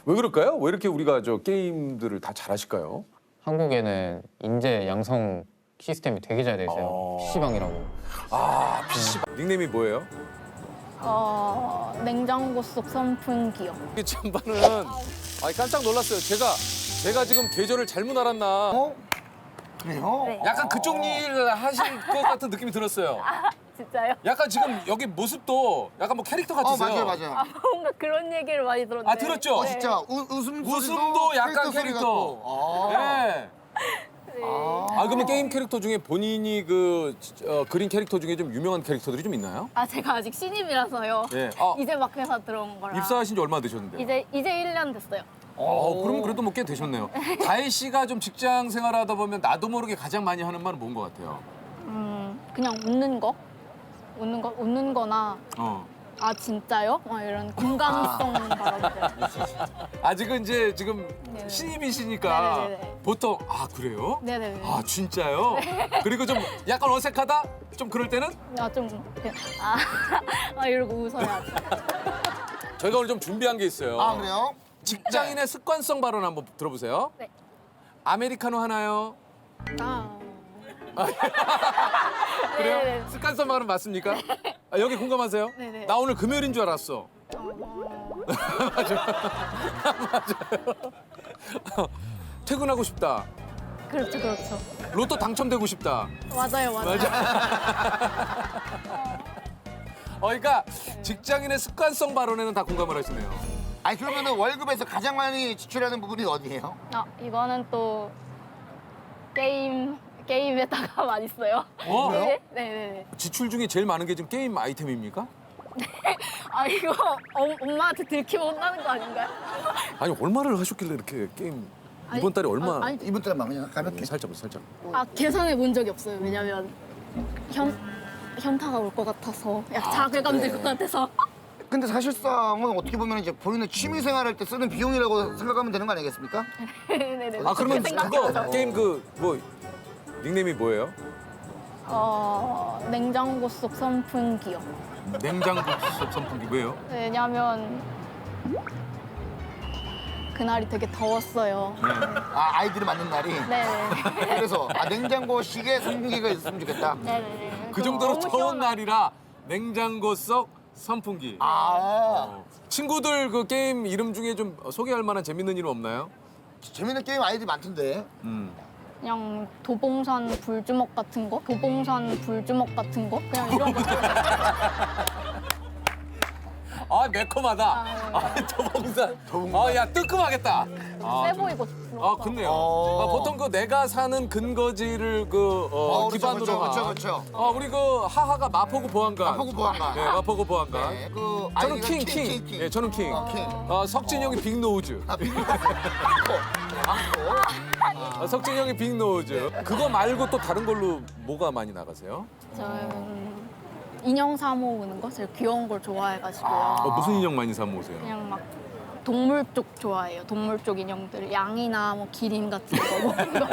왜 그럴까요? 왜 이렇게 우리가 저 게임들을 다 잘하실까요? 한국에는 인재 양성 시스템이 되게 잘 돼 있어요. PC방이라고. 아, PC방. 닉네임이 뭐예요? 냉장고 속 선풍기요. 이 참반은 깜짝 놀랐어요. 제가 지금 계절을 잘못 알았나. 어? 그래요? 네. 약간 그쪽 일 하실 것 같은 느낌이 들었어요. 진짜요? 약간 지금 여기 모습도 약간 뭐 캐릭터 같으세요. 맞아요. 뭔가 그런 얘기를 많이 들었는데. 아, 들었죠? 네. 진짜 웃음도 웃음도 약간 캐릭터. 네. 그러면 게임 캐릭터 중에 본인이 그린 캐릭터 중에 좀 유명한 캐릭터들이 좀 있나요? 제가 아직 신입이라서요. 네. 이제 막 회사 들어온 거라. 입사하신 지 얼마나 되셨는데요? 이제 1년 됐어요. 그럼 그래도 뭐 꽤 되셨네요. 다혜 씨가 좀 직장 생활하다 보면 나도 모르게 가장 많이 하는 말은 뭔 것 같아요? 그냥 웃는 거나 아 진짜요? 막 이런 공감성 발언들. 아직은 이제 지금 네네. 신입이시니까 네네네. 보통 그래요? 네네네. 아 진짜요? 그리고 좀 약간 어색하다? 좀 그럴 때는? 이러고 웃어야지. 저희가 오늘 좀 준비한 게 있어요. 아 그래요? 직장인의 습관성 발언 한번 들어보세요. 네. 아메리카노 하나요? 그래요? 네네. 습관성 발언 맞습니까? 여기 공감하세요? 네네. 나 오늘 금요일인 줄 알았어. 맞아요. 퇴근하고 싶다. 그렇죠. 로또 당첨되고 싶다. 맞아요. 그러니까 직장인의 습관성 발언에는 다 공감을 하시네요. 아니 그러면은 월급에서 가장 많이 지출하는 부분이 어디예요? 이거는 또 게임에다가 많이 써요. 그래요? 네네네. 지출 중에 제일 많은 게 지금 게임 아이템입니까? 이거 엄마한테 들키면 혼나는 거 아닌가요? 아니 얼마를 하셨길래 이렇게 게임 이번 달에 얼마? 아니, 이번 달만 그냥 가볍게. 살짝. 계산해 본 적이 없어요. 왜냐면 현타가 올 것 같아서 자괴감 들 것 같아서. 근데 사실상은 어떻게 보면 이제 본인의 취미 생활할 때 쓰는 비용이라고 생각하면 되는 거 아니겠습니까? 네네. 그러면 생각해보죠. 그거 게임 닉네임이 뭐예요? 냉장고 속 선풍기요. 냉장고 속 선풍기 왜요? 왜냐면 그날이 되게 더웠어요. 아이들이 맞는 날이. 네네. 그래서 냉장고식의 선풍기가 있으면 좋겠다. 네네. 그 정도로 너무 더운 시원하고. 날이라 냉장고 속 선풍기. 친구들 그 게임 이름 중에 좀 소개할 만한 재밌는 이름 없나요? 재밌는 게임 아이들이 많던데. 그냥 도봉산 불주먹 같은 거? 그냥 이런 거. 매콤하다. 도봉산. 야 뜨끔하겠다. 세 보이고. 그렇네요. 보통 내가 사는 근거지를 기반으로 한. 그렇죠. 우리 하하가 마포구 보안관. 마포구 보안관. 네, 마포구 보안관. 네, 저는 아이디가 킹. 네, 저는 킹. 킹. 석진 형이 빅노우즈. 석진 형이 빅노우즈. 그거 말고 또 다른 걸로 뭐가 많이 나가세요? 저는 인형 사 모으는 거 제일 귀여운 걸 좋아해가지고요. 무슨 인형 많이 사 모으세요? 그냥 막 동물 쪽 좋아해요. 동물 쪽 인형들. 양이나 뭐 기린 같은 거. 뭐 이런 거.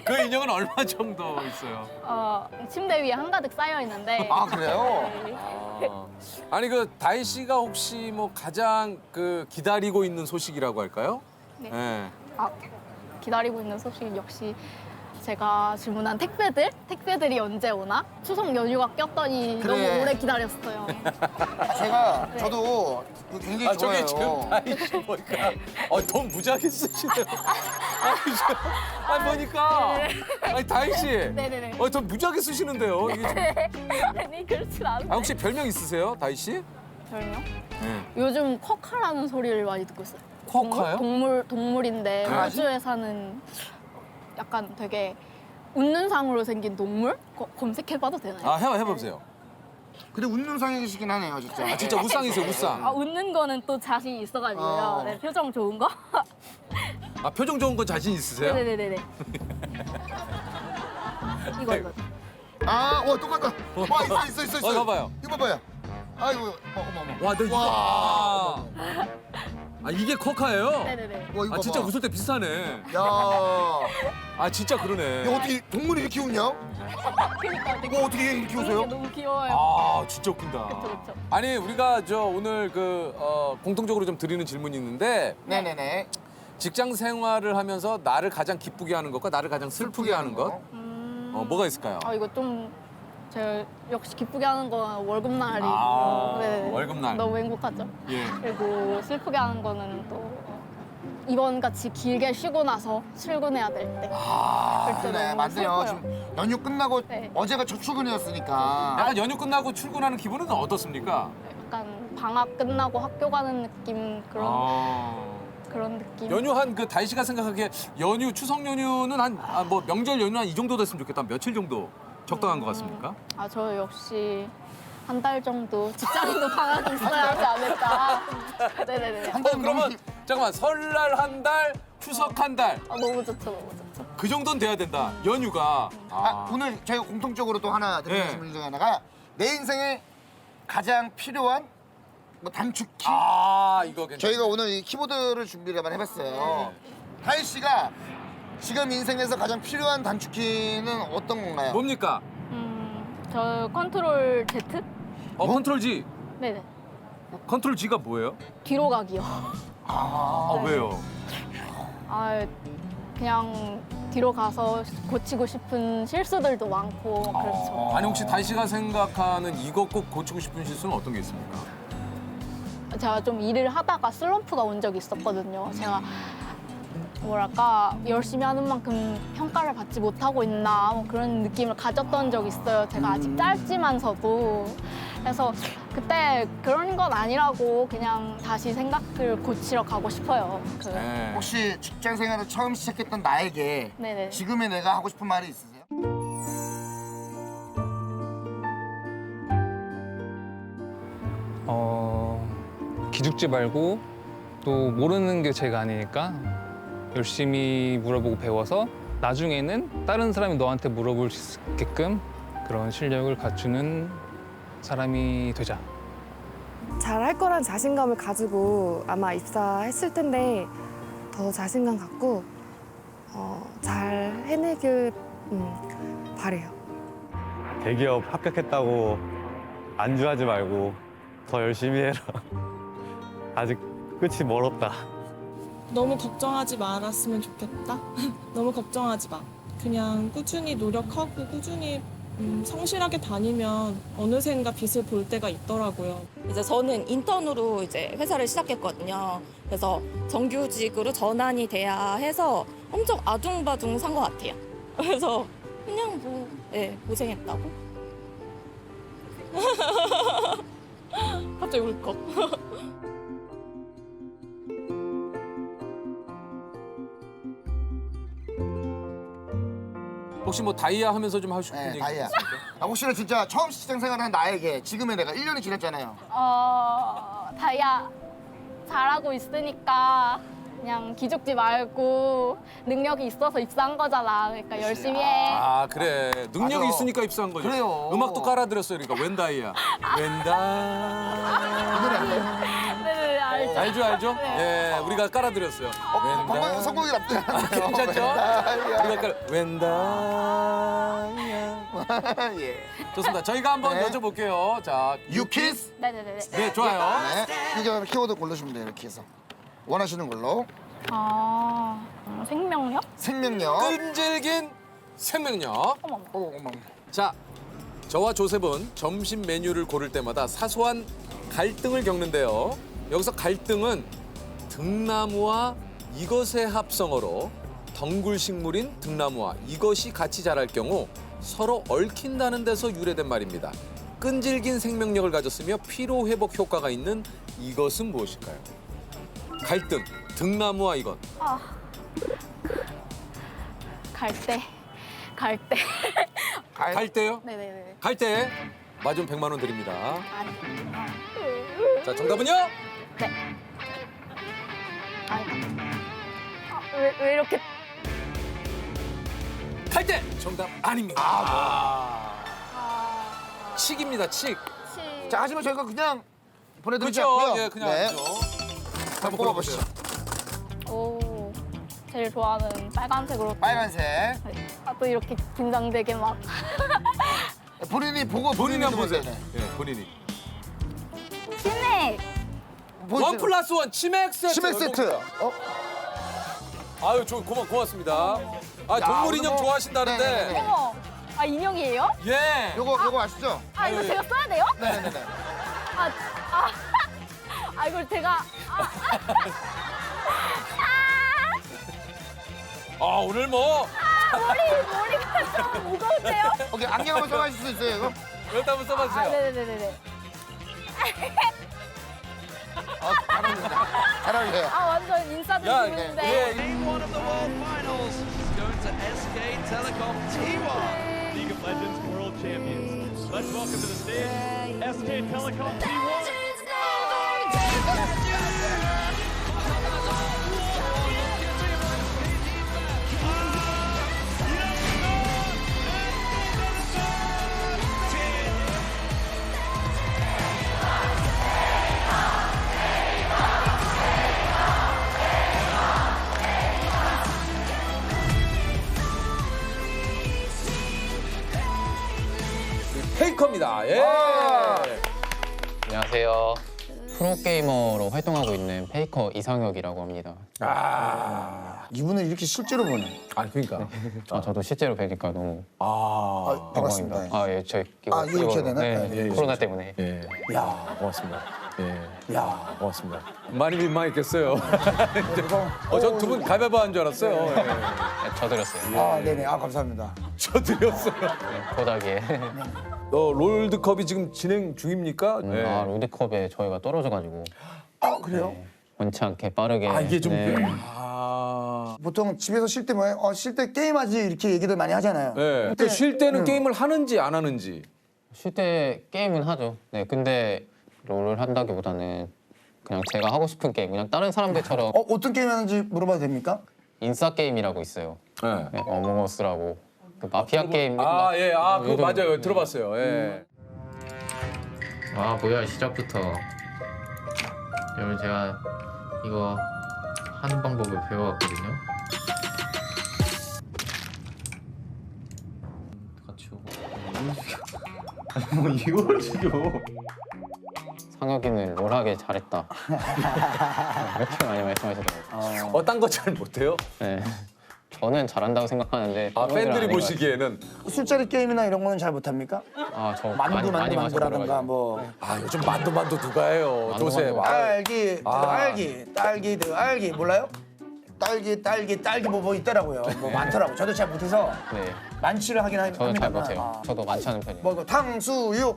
그 인형은 얼마 정도 있어요? 침대 위에 한가득 쌓여 있는데. 그래요? 아니 다희 씨가 혹시 뭐 가장 기다리고 있는 소식이라고 할까요? 네. 기다리고 있는 소식 역시 제가 질문한 택배들이 언제 오나? 추석 연휴가 꼈더니 그래. 너무 오래 기다렸어요. 저도 굉장히 좋아해요. 저기 지금 다희 씨 보니까 돈 무지하게 쓰시네요. 보니까 다희 씨 네네네. 돈 무지하게 쓰시는데요. 이게 지금. 아니 그렇진 않은데. 혹시 별명 있으세요, 다희 씨? 별명? 네. 요즘 쿼카라는 소리를 많이 듣고 있어요. 쿼카요? 동물인데 강아지? 우주에 사는 약간 되게 웃는 상으로 생긴 동물? 검색해봐도 되나요? 해보세요. 근데 웃는 상이시긴 하네요, 진짜. 진짜 우상이세요, 우상. 웃는 거는 또 자신 있어가지고요. 네, 표정 좋은 거. 표정 좋은 건 자신 있으세요? 네네네네. 이거. 똑같다. 있어. 봐봐요. 이거 봐봐요. 아이고, 어머. 와, 너 이거. 이게 쿼카예요? 네네네. 와, 이거 아 진짜 봐봐. 웃을 때 비슷하네. 야, 아 진짜 그러네. 이거 어떻게 동물이 이렇게 웃냐? 그러니까 되게 이거 어떻게 이렇게 웃어요? 너무 귀여워요. 아 진짜 웃긴다. 그쵸. 아니 우리가 저 오늘 공통적으로 좀 드리는 질문이 있는데 네네네. 직장 생활을 하면서 나를 가장 기쁘게 하는 것과 나를 가장 슬프게 하는 것 뭐가 있을까요? 이거 좀 제가 역시 기쁘게 하는 건 월급날이고 월급날. 너무 행복하죠. 예. 그리고 슬프게 하는 거는 또 이번 같이 길게 쉬고 나서 출근해야 될 때. 그럴 때 네, 너무 맞네요. 슬퍼요. 지금 연휴 끝나고 네. 어제가 첫 출근이었으니까. 약간 연휴 끝나고 출근하는 기분은 어떻습니까? 약간 방학 끝나고 학교 가는 느낌 그런 느낌. 연휴 한 그 다희 씨가 생각하기에 연휴 추석 연휴는 한 뭐 명절 연휴 한 이 정도 됐으면 좋겠다. 며칠 정도 적당한 것 같습니까? 저 역시 한 달 정도 직장인도 방학이 있어야 하지 않을까. 네네네. 한 달은 그러면 너무 잠깐만 설날 한 달, 추석 한 달. 너무 좋죠, 너무 좋죠. 그 정도는 돼야 된다. 연휴가. 오늘 저희가 공통적으로 또 하나 드리는 네. 질문 중에 하나가 내 인생에 가장 필요한 뭐 단축키. 이거 괜찮아. 저희가 오늘 이 키보드를 준비를 한번 해봤어요. 네. 다희 씨가 지금 인생에서 가장 필요한 단축키는 어떤 건가요? 뭡니까? 저 컨트롤 Z? 컨트롤 G. 네네. 컨트롤 G가 뭐예요? 뒤로 가기요. 왜요? 그냥 뒤로 가서 고치고 싶은 실수들도 많고 그렇죠. 아니 혹시 다희 씨가 생각하는 이거 꼭 고치고 싶은 실수는 어떤 게 있습니까? 제가 좀 일을 하다가 슬럼프가 온 적이 있었거든요. 제가 뭐랄까 열심히 하는 만큼 평가를 받지 못하고 있나 뭐 그런 느낌을 가졌던 적이 있어요. 제가 아직 짧지만서도. 그래서 그때 그런 건 아니라고 그냥 다시 생각을 고치러 가고 싶어요. 네. 혹시 직장 생활을 처음 시작했던 나에게 네네. 지금의 내가 하고 싶은 말이 있으세요? 기죽지 말고 또 모르는 게 제가 아니니까 열심히 물어보고 배워서 나중에는 다른 사람이 너한테 물어볼 수 있게끔 그런 실력을 갖추는 사람이 되자. 잘할 거란 자신감을 가지고 아마 입사했을 텐데 더 자신감 갖고 잘 해내길 바래요. 대기업 합격했다고 안주하지 말고 더 열심히 해라. 아직 끝이 멀었다. 너무 걱정하지 말았으면 좋겠다. 너무 걱정하지 마. 그냥 꾸준히 노력하고 꾸준히 성실하게 다니면 어느샌가 빛을 볼 때가 있더라고요. 이제 저는 인턴으로 이제 회사를 시작했거든요. 그래서 정규직으로 전환이 돼야 해서 엄청 아둥바둥 산 것 같아요. 그래서 그냥 고생했다고. 갑자기 울컥. 혹시 뭐 다이아 하면서 좀 하고 싶은 네, 얘기 다희야. 있습니까? 혹시나 진짜 처음 직장 생활한 나에게 지금의 내가 1년이 지났잖아요. 다이야 잘하고 있으니까 그냥 기죽지 말고 능력이 있어서 입사한 거잖아. 그러니까 열심히 해. 그래. 능력이 맞아. 있으니까 입사한 거죠. 그래요. 음악도 깔아드렸어요. 그러니까 웬다이아. 웬다이아. 네네 알죠. 알죠? 예, 우리가 깔아드렸어요. 정말 성공이 나쁘지 않네요. 괜찮죠? 우리가 웬다이아. 예. 좋습니다. 저희가 한번 네. 여쭤볼게요. 자, 유키스. 네네네. 네, 좋아요. 네. 이제 키워드 고르시면 돼요. 이렇게 해서 원하시는 걸로. 생명력? 생명력. 끈질긴 생명력. 어머. 자, 저와 조셉은 점심 메뉴를 고를 때마다 사소한 갈등을 겪는데요. 여기서 갈등은 등나무와 이것의 합성어로 덩굴 식물인 등나무와 이것이 같이 자랄 경우 서로 얽힌다는 데서 유래된 말입니다. 끈질긴 생명력을 가졌으며 피로 회복 효과가 있는 이것은 무엇일까요? 갈등, 등나무와 이것. 갈대. 갈 때요? 네네네. 갈 때 맞으면 100만 원 드립니다. 아니. 자, 정답은요? 네. 왜 이렇게 갈 때! 정답 아닙니다. 칡입니다, 칡. 자, 하지만 저희가 그냥 보내드리지 그렇죠. 않고요. 예, 그냥 네. 하죠. 한번 뽑아보시죠. 오, 제일 좋아하는 빨간색으로. 빨간색. 아, 또 이렇게 긴장되게 막. 본인이 보고 본인이 한번 보세요. 네. 예, 본인이. 치맥! 원 플러스 원 치맥 세트. 치맥 세트. 아유, 고맙습니다. 아, 동물 인형 오늘 뭐- 좋아하신다는데. 네네네. 어머, 아, 인형이에요? 예. 요거 아시죠? 아, 이거 제가 써야 돼요? 네네네. 아, 이걸 제가. 아, 오늘 뭐 머리가 좀 무거운데요? 오케이, 안경 한번 써가실 수 있어요, 이거? 이것도 한번 아, 써봐주세요. 네네네네. 잘합니다. 잘하세요. 아, 완전 인싸들 야, 좋은데. 예. One of the world finals is going to SK Telecom T1, League of Legends World Champions. Let's welcome to the stage SK Telecom T1. 페이커입니다. 예. 안녕하세요. 프로게이머로 활동하고 있는 페이커 이상혁이라고 합니다. 이분을 이렇게 실제로 보네. 아니, 그러니까. 저도 실제로 뵈니까 너무 반갑습니다. 영광입니다. 아, 예, 저 이거 이거 이렇게 되나? 네, 예, 예. 코로나 때문에. 예. 야, 고맙습니다. 예. 야. 고맙습니다. 많이 민망했겠어요. 전 두 분 가위바위보 한 줄 알았어요. 예. 네, 저 드렸어요. 네네. 감사합니다. 저 드렸어요. 네, 고닥에. 롤드컵이 지금 진행 중입니까? 네. 아, 롤드컵에 저희가 떨어져가지고 그래요? 원치 않게 빠르게. 이게 좀. 네. 보통 집에서 쉴 때 뭐예요? 쉴 때 게임하지 이렇게 얘기들 많이 하잖아요. 네. 그때- 쉴 때는 게임을 하는지 안 하는지. 쉴 때 게임은 하죠. 네, 근데 롤을 한다기보다는 그냥 제가 하고 싶은 게임, 그냥 다른 사람들처럼 어떤 게임 하는지 물어봐도 됩니까? 인싸 게임이라고 있어요. 네. 네, 어몽어스라고 그 마피아 게임. 예. 그거 요즘- 맞아요. 들어봤어요. 예. 아, 뭐야, 시작부터. 여러분, 제가 이거 하는 방법을 배워왔거든요. 같이 오고. 뭐 이걸 지금. 상혁이는 롤하게 잘했다. 이렇게 많이 말씀하시더라고요. 딴 거 잘 못해요? 네. 저는 잘한다고 생각하는데 팬들이 아닌 것 같아요. 보시기에는. 술자리 게임이나 이런 거는 잘 못합니까? 저 만두 많이 마셔서 만두라든가 그래가지고. 뭐 요즘 만두 누가 해요? 만두, 조셉. 만두. 딸기 몰라요? 딸기 뭐 있더라고요. 뭐 많더라고. 저도 잘 못해서 네. 만취를 하긴 저도 잘 합니다만. 못해요. 저도 많지 않은 편이에요. 뭐 탕수육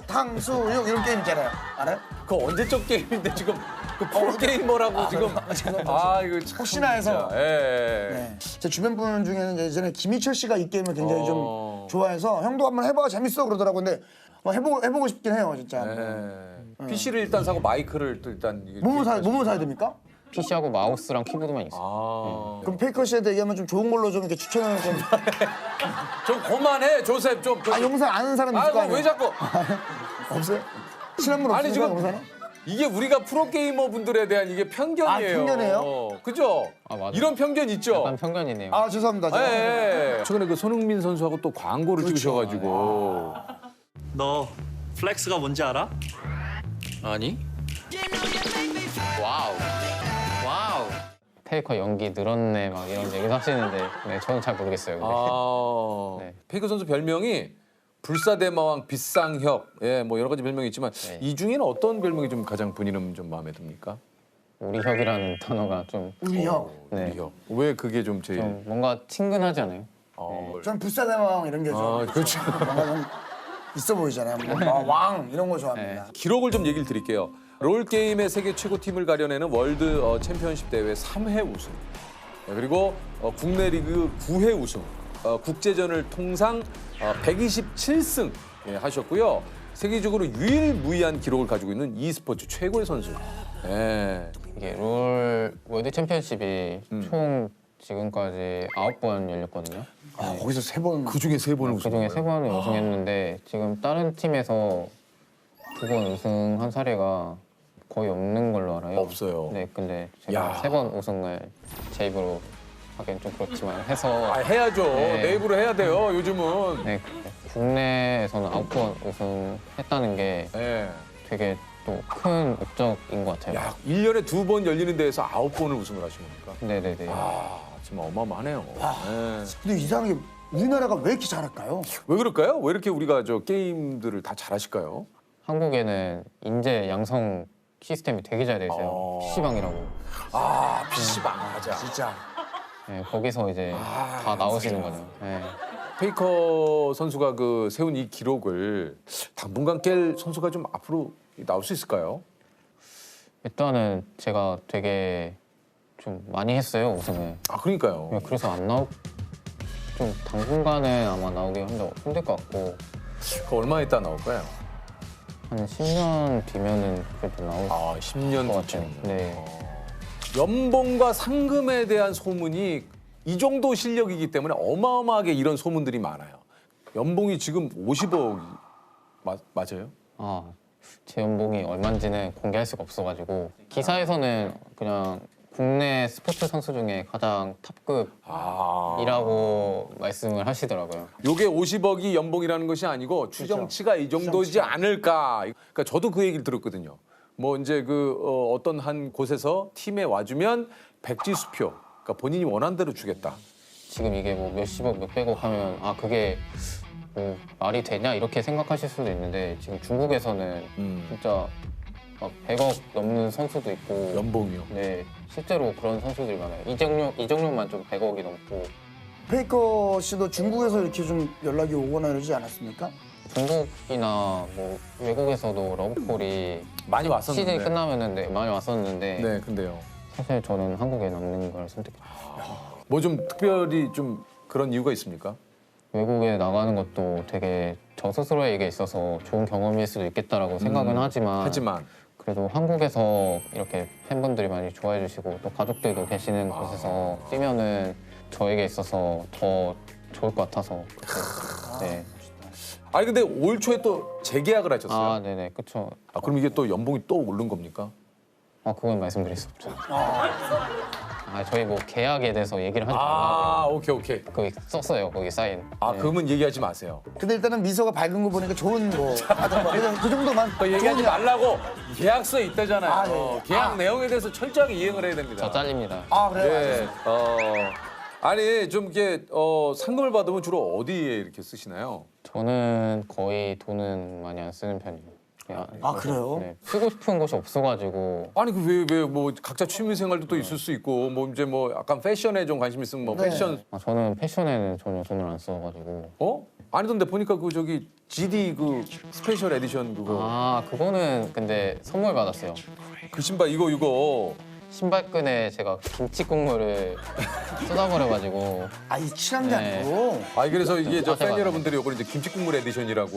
이런 게임 있잖아요. 알아요? 그거 언제적 게임인데 지금 그 프로게이머라고 지금. 죄송합니다. 이거 참 혹시나 해서. 진짜. 예. 네. 제 주변 분 중에는 예전에 김희철 씨가 이 게임을 굉장히 좀 좋아해서 형도 한번 해봐 재밌어 그러더라고. 근데 뭐 해보고 싶긴 해요 진짜. PC를 일단 사고 마이크를 또 일단. 이게 뭐뭐 사야 됩니까? PC하고 마우스랑 키보드만 있어요. 그럼 페이커 씨한테 얘기하면 좀 좋은 걸로 좀 이렇게 추천을 좀. 좀 그만해 조셉 좀. 영상 아는 사람 있을 거 아니에요? 왜 자꾸. 없어요? 친한 분 아니, 없으니까 지금 영상에? 이게 우리가 프로게이머 분들에 대한 이게 편견이에요. 편견이에요? 그죠? 맞아요. 이런 편견 있죠? 약간 편견이네요. 죄송합니다. 제가. 예. 최근에 그 손흥민 선수하고 또 광고를 찍으셔가지고. 너 플렉스가 뭔지 알아? 아니? 와우. 페이커 연기 늘었네 막 이런 얘기도 하시는데 네, 저는 잘 모르겠어요. 근데. 네. 페이커 선수 별명이 불사대마왕 빗상혁, 뭐 여러 가지 별명이 있지만 네. 이 중에는 어떤 별명이 좀 가장 본인은 좀 마음에 듭니까? 우리 혁이라는 단어가 좀, 우리 형. 네, 혁. 왜 그게 좀 제일? 좀 뭔가 친근하지 않아요? 전 불사대왕 이런 게 좀. 그렇죠. 뭔가 좀 있어 보이잖아요. 왕 이런 거 좋아합니다. 기록을 좀 얘기를 드릴게요. 롤게임의 세계 최고 팀을 가려내는 월드 챔피언십 대회 3회 우승. 그리고 국내 리그 9회 우승. 국제전을 통상 127승 하셨고요. 세계적으로 유일무이한 기록을 가지고 있는 e스포츠 최고의 선수. 이게 롤 월드 챔피언십이 총 지금까지 9번 열렸거든요. 거기서 3번. 그 중에 3번을 우승. 그 중에 3번을 우승했는데 지금 다른 팀에서 2번 우승한 사례가 거의 없는 걸로 알아요. 없어요. 네, 근데 제가 야. 3번 우승을 제 입으로 하기엔 좀 그렇지만 해서 아, 해야죠. 네. 내 입으로 해야 돼요. 요즘은. 네, 국내에서는 9번 우승했다는 게 네. 되게 또 큰 업적인 것 같아요. 야, 1년에 2번 열리는 데에서 9번을 우승을 하신 겁니까? 네네네. 아, 정말 어마어마하네요. 네. 근데 이상하게 우리나라가 왜 이렇게 잘할까요? 왜 그럴까요? 왜 이렇게 우리가 저 게임들을 다 잘하실까요? 한국에는 인재 양성 시스템이 되게 잘 돼 있어요. PC방이라고. 아, PC방 맞아. 진짜. 네, 거기서 이제 다 나오시는 거죠. 네. 페이커 선수가 그 세운 이 기록을 당분간 깰 선수가 좀 앞으로 나올 수 있을까요? 일단은 제가 되게 좀 많이 했어요, 우승을. 아, 그러니까요. 네, 그래서 안 나오 좀 당분간은 아마 나오기 힘들 것 같고 그 얼마 있다 나올까요? 한 10년 뒤면은 그래도 나올 아, 10년 것 뒤쯤. 같아요. 네. 연봉과 상금에 대한 소문이 이 정도 실력이기 때문에 어마어마하게 이런 소문들이 많아요. 연봉이 지금 50억 맞아요? 아, 제 연봉이 얼마인지는 공개할 수가 없어가지고 기사에서는 그냥 국내 스포츠 선수 중에 가장 탑급이라고 말씀을 하시더라고요. 요게 50억이 연봉이라는 것이 아니고 추정치가 이 정도지 않을까. 그러니까 저도 그 얘기를 들었거든요. 뭐 이제 어떤 한 곳에서 팀에 와주면 백지수표. 그러니까 본인이 원하는 대로 주겠다. 지금 이게 뭐 몇십억, 몇백억 하면 아 그게 뭐 말이 되냐 이렇게 생각하실 수도 있는데 지금 중국에서는 진짜 막 100억 넘는 선수도 있고 연봉이요. 네, 실제로 그런 선수들이 많아요. 이정용만 좀 100억이 넘고 페이커 씨도 중국에서 이렇게 좀 연락이 오거나 이러지 않았습니까? 중국이나 뭐 외국에서도 러브콜이 많이 왔었는데. 시즌이 끝나면은 네, 많이 왔었는데 네, 근데요. 사실 저는 한국에 남는 걸 선택했어요. 뭐 좀 특별히 좀 그런 이유가 있습니까? 외국에 나가는 것도 되게 저 스스로에게 있어서 좋은 경험일 수도 있겠다라고 생각은 하지만 그래도 한국에서 이렇게 팬분들이 많이 좋아해 주시고 또 가족들도 계시는 곳에서 뛰면은 저에게 있어서 더 좋을 것 같아서 네. 아니 근데 올 초에 또 재계약을 하셨어요. 아, 네네, 그쵸. 아, 그럼 이게 또 연봉이 또 오른 겁니까? 아, 그건 말씀드릴 수 없죠. 아, 저희 뭐 계약에 대해서 얘기를 하지 아, 말라고 오케이. 거기 썼어요, 거기 사인. 아, 네. 그러면 얘기하지 마세요. 근데 일단은 미소가 밝은 거 보니까 좋은 뭐 하여튼 뭐 그 정도만 그 얘기하지 말라고 계약서에 있다잖아요. 아, 네. 계약 내용에 대해서 철저하게 이행을 해야 됩니다. 저 잘립니다. 아 그래요? 네. 아니 좀 이렇게 상금을 받으면 주로 어디에 이렇게 쓰시나요? 저는 거의 돈은 많이 안 쓰는 편이에요. 그냥 아, 그래요? 네, 쓰고 싶은 곳이 없어가지고 아니 그 왜 뭐 각자 취미 생활도 또 있을 수 있고 뭐 이제 뭐 약간 패션에 좀 관심 있으면 뭐 네. 패션 저는 패션에는 전혀 돈을 안 써가지고 아니던데 보니까 그 저기 GD 그 스페셜 에디션 그거 아 그거는 근데 선물 받았어요. 그 신발 이거 신발끈에 제가 김치 국물을 쏟아버려가지고 아이 친한 게 네. 아니고 아 그래서 이게 저 팬 맞아. 여러분들이 이걸 이제 김치국물 에디션이라고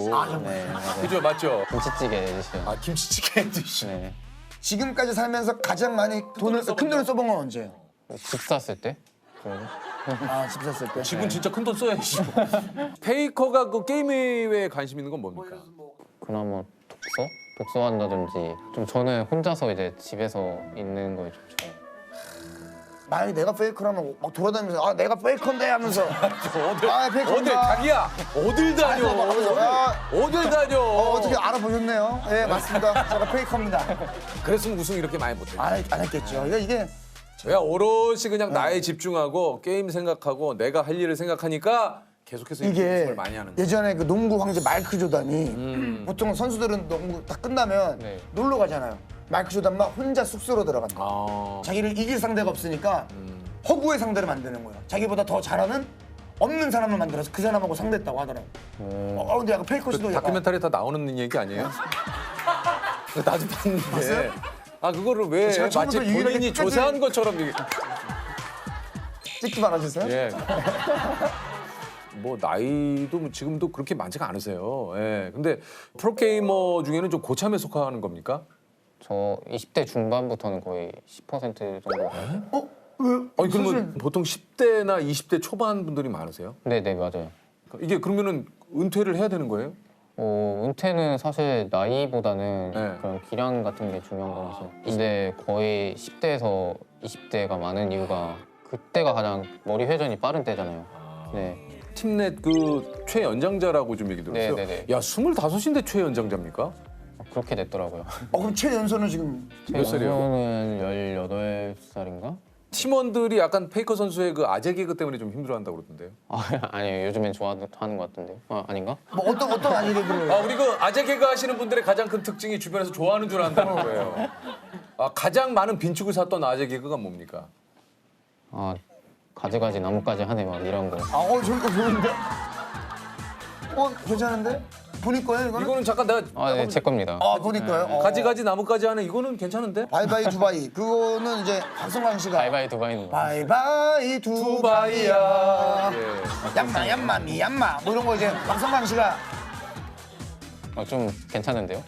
네, 맞아요. 그죠 맞죠? 김치찌개 에디션. 아 김치찌개 에디션 네. 지금까지 살면서 가장 많이 큰 돈을 써본 건 언제예요? 집 샀을 때? 아 집 샀을 때. 지금 진짜 큰 돈 써야지. 페이커가 그 게임에 관심 있는 건 뭡니까? 그나마 독서한다든지 좀 저는 혼자서 이제 집에서 있는 거에 좋죠. 만약에 내가 페이커라면 막 돌아다니면서 아 내가 페이커인데 하면서 아 페이커인가? 어딜 자기야 어딜 다녀 어딜 다녀 어떻게 알아보셨네요? 예 맞습니다. 제가 페이커입니다. 그랬으면 우승 이렇게 많이 못해. 안 했겠죠. 이게 내가 오롯이 그냥 나에 집중하고 게임 생각하고 내가 할 일을 생각하니까 계속해서 이렇게 이게 우승을 많이 하는 거야. 예전에 그 농구 황제 마이클 조단이 보통 선수들은 농구 다 끝나면 네. 놀러 가잖아요. 마이클 조단만 혼자 숙소로 들어간다. 아. 자기를 이길 상대가 없으니까 허구의 상대를 만드는 거예요. 자기보다 더 잘하는 없는 사람을 만들어서 그 사람하고 상대했다고 하더라고. 근데 약간 페이커 씨도 그 약간 다큐멘터리 다 나오는 얘기 아니에요? 나도 봤는데. 아 그거를 왜 제가 마치 처음부터 유일하게 본인이 끝까지- 조사한 것처럼 얘기. 찍지 말아주세요. 예. 뭐 나이도 뭐 지금도 그렇게 많지가 않으세요. 예. 근데 프로게이머 중에는 좀 고참에 속하는 겁니까? 저 20대 중반부터는 거의 10% 정도. 왜? 아니 그러면 보통 10대나 20대 초반 분들이 많으세요? 네네 맞아요. 이게 그러면은 은퇴를 해야 되는 거예요? 은퇴는 사실 나이보다는 네. 그런 기량 같은 게 중요한 거라서. 근데 거의 10대에서 20대가 많은 이유가 그때가 가장 머리 회전이 빠른 때잖아요. 네. 팀넷 그 최연장자라고 좀 얘기 들었어요. 네네네. 야 25인데 최연장자입니까? 그렇게 됐더라고요. 그럼 최연소는 지금 몇 살이에요? 저는 18살인가? 팀원들이 약간 페이커 선수의 그 아재 개그 때문에 좀 힘들어한다고 그러던데요. 아니에요. 요즘엔 좋아하는 것 같은데요. 아닌가? 뭐 어떤 아니래를 우리 그 아재 개그 하시는 분들의 가장 큰 특징이 주변에서 좋아하는 줄 안다는 거예요. 가장 많은 빈축을 샀던 아재 개그가 뭡니까? 가지가지 나뭇가지 하네 막 이런 거. 저거 좋은데? 괜찮은데? 본인 거예요 이거는? 이거는 잠깐 내가 네, 제 겁니다. 본인 거예요? 가지가지 나뭇가지 하는 이거는 괜찮은데? 바이바이 두바이 그거는 이제 박성광 씨가 바이바이 두바이는 뭐. 바이바이 두바이야 얌마 뭐 이런 거 이제 박성광 씨가 좀 괜찮은데요?